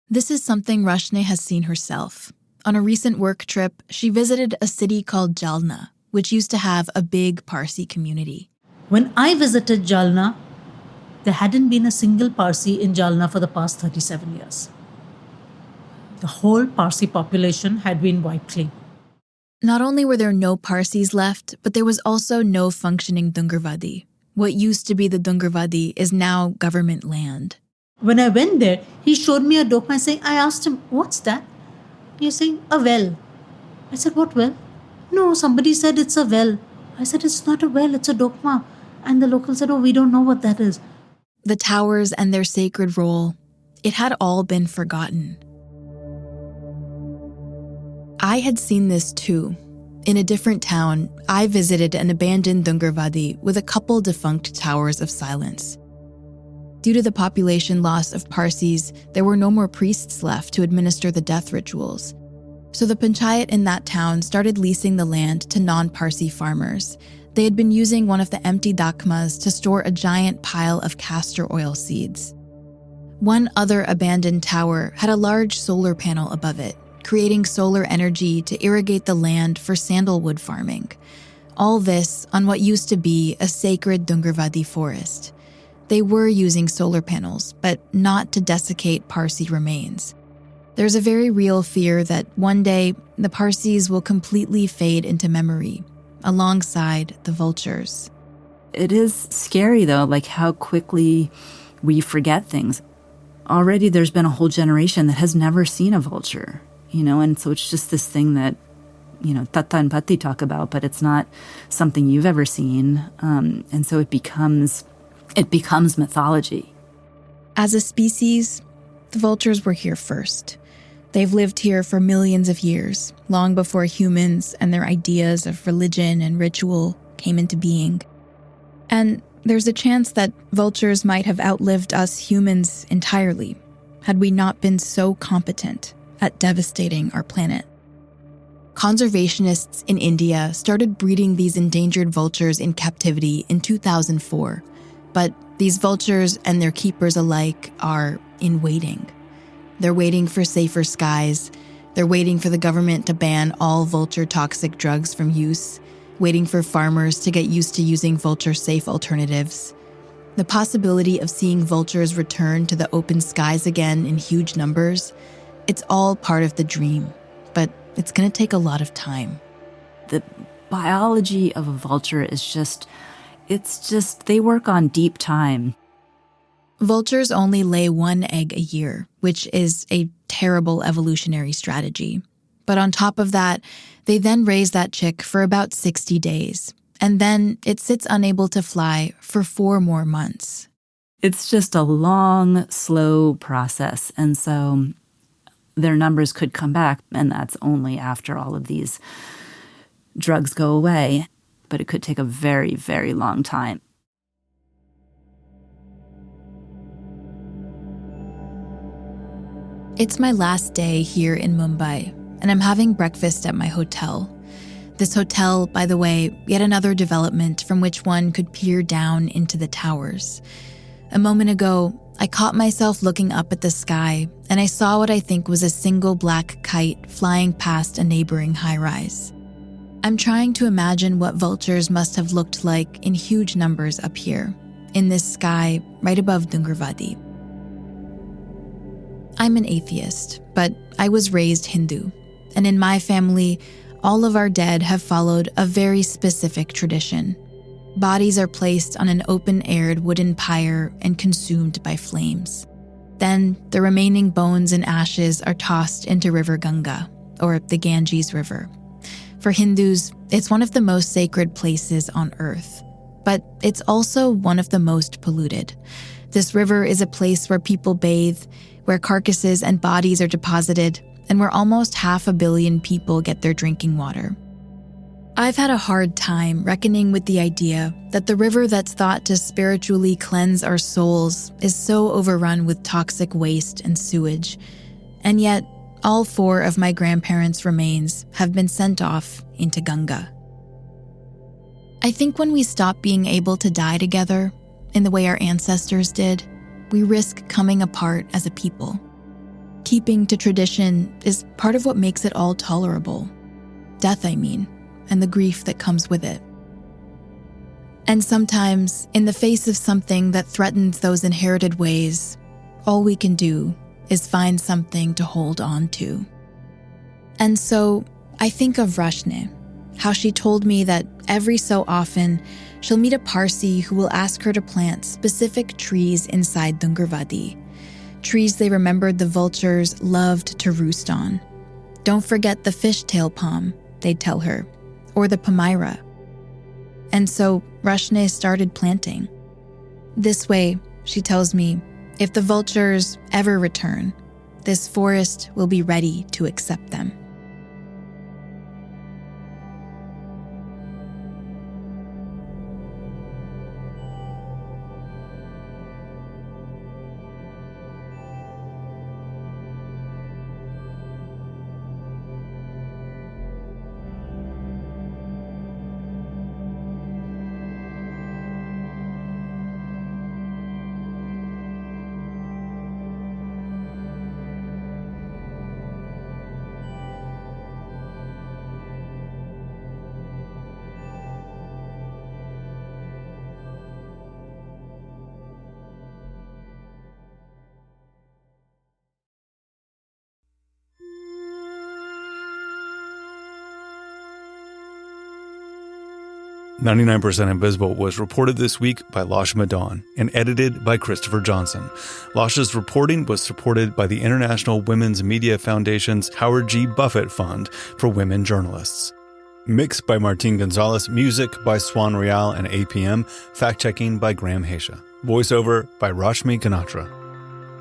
This is something Rashne has seen herself. On a recent work trip, she visited a city called Jalna, which used to have a big Parsi community. When I visited Jalna, there hadn't been a single Parsi in Jalna for the past 37 years. The whole Parsi population had been wiped clean. Not only were there no Parsis left, but there was also no functioning Dungarvadi. What used to be the Dungarvadi is now government land. When I went there, he showed me a dokma. I asked him, "What's that?" He's saying, "A well." I said, "What well?" "No, somebody said it's a well." I said, "It's not a well, it's a dokma." And the local said, "Oh, we don't know what that is." The towers and their sacred role, it had all been forgotten. I had seen this too. In a different town, I visited an abandoned Dungarvadi with a couple defunct towers of silence. Due to the population loss of Parsis, there were no more priests left to administer the death rituals. So the panchayat in that town started leasing the land to non-Parsi farmers. They had been using one of the empty dakmas to store a giant pile of castor oil seeds. One other abandoned tower had a large solar panel above it, creating solar energy to irrigate the land for sandalwood farming. All this on what used to be a sacred Dungarvadi forest. They were using solar panels, but not to desiccate Parsi remains. There's a very real fear that one day the Parsis will completely fade into memory, alongside the vultures. It is scary, though, like how quickly we forget things. Already there's been a whole generation that has never seen a vulture, and so it's just this thing that, Tata and Patti talk about, but it's not something you've ever seen. And so it becomes mythology. As a species, the vultures were here first. They've lived here for millions of years, long before humans and their ideas of religion and ritual came into being. And there's a chance that vultures might have outlived us humans entirely, had we not been so competent at devastating our planet. Conservationists in India started breeding these endangered vultures in captivity in 2004, but these vultures and their keepers alike are in waiting. They're waiting for safer skies. They're waiting for the government to ban all vulture toxic drugs from use, waiting for farmers to get used to using vulture-safe alternatives. The possibility of seeing vultures return to the open skies again in huge numbers, it's all part of the dream, but it's going to take a lot of time. The biology of a vulture is they work on deep time. Vultures only lay one egg a year, which is a terrible evolutionary strategy. But on top of that, they then raise that chick for about 60 days, and then it sits unable to fly for 4 more months. It's just a long, slow process, and so their numbers could come back, and that's only after all of these drugs go away. But it could take a very, very long time. It's my last day here in Mumbai, and I'm having breakfast at my hotel. This hotel, by the way, yet another development from which one could peer down into the towers. A moment ago, I caught myself looking up at the sky, and I saw what I think was a single black kite flying past a neighboring high-rise. I'm trying to imagine what vultures must have looked like in huge numbers up here, in this sky right above Dungarvadi. I'm an atheist, but I was raised Hindu, and in my family, all of our dead have followed a very specific tradition. Bodies are placed on an open-aired wooden pyre and consumed by flames. Then, the remaining bones and ashes are tossed into River Ganga, or the Ganges River. For Hindus, it's one of the most sacred places on earth, but it's also one of the most polluted. This river is a place where people bathe, where carcasses and bodies are deposited, and where almost 500 million people get their drinking water. I've had a hard time reckoning with the idea that the river that's thought to spiritually cleanse our souls is so overrun with toxic waste and sewage, and yet all 4 of my grandparents' remains have been sent off into Ganga. I think when we stop being able to die together, in the way our ancestors did, we risk coming apart as a people. Keeping to tradition is part of what makes it all tolerable. Death, I mean, and the grief that comes with it. And sometimes, in the face of something that threatens those inherited ways, all we can do is find something to hold on to. And so, I think of Rashne, how she told me that every so often, she'll meet a Parsi who will ask her to plant specific trees inside Dungarvadi, trees they remembered the vultures loved to roost on. Don't forget the fishtail palm, they'd tell her, or the palmyra. And so Rashne started planting. This way, she tells me, if the vultures ever return, this forest will be ready to accept them. 99% Invisible was reported this week by Lush Madon and edited by Christopher Johnson. Lush's reporting was supported by the International Women's Media Foundation's Howard G. Buffett Fund for Women Journalists. Mixed by Martin Gonzalez, music by Swan Real and APM, fact-checking by Graham Haisha. Voiceover by Rashmi Ganatra.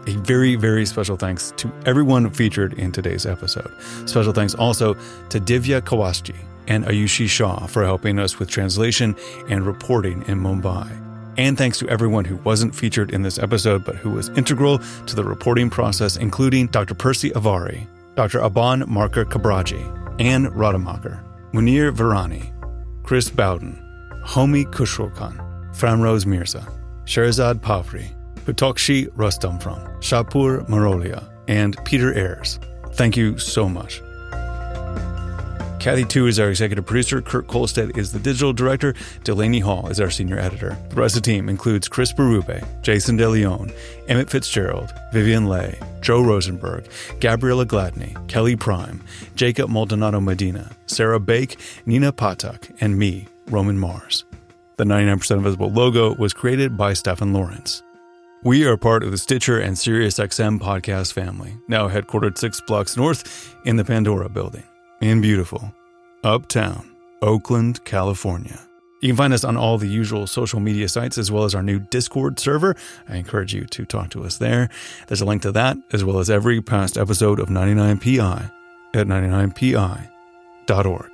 A very, very special thanks to everyone featured in today's episode. Special thanks also to Divya Kawasji and Ayushi Shah for helping us with translation and reporting in Mumbai. And thanks to everyone who wasn't featured in this episode, but who was integral to the reporting process, including Dr. Percy Avary, Dr. Aban Marker Kabraji, Anne Rademacher, Munir Virani, Chris Bowden, Homi Kushrokhan, Framrose Mirza, Sherzad Pavri, Putokshi Rustamfram, Shapur Marolia, and Peter Ayers. Thank you so much. Kathy Tu is our executive producer. Kurt Kolstedt is the digital director. Delaney Hall is our senior editor. The rest of the team includes Chris Berube, Jason DeLeon, Emmett Fitzgerald, Vivian Leigh, Joe Rosenberg, Gabriella Gladney, Kelly Prime, Jacob Maldonado Medina, Sarah Bake, Nina Patak, and me, Roman Mars. The 99% Invisible logo was created by Stephen Lawrence. We are part of the Stitcher and SiriusXM podcast family, now headquartered 6 blocks north in the Pandora building. In beautiful, uptown, Oakland, California. You can find us on all the usual social media sites as well as our new Discord server. I encourage you to talk to us there. There's a link to that as well as every past episode of 99PI at 99pi.org.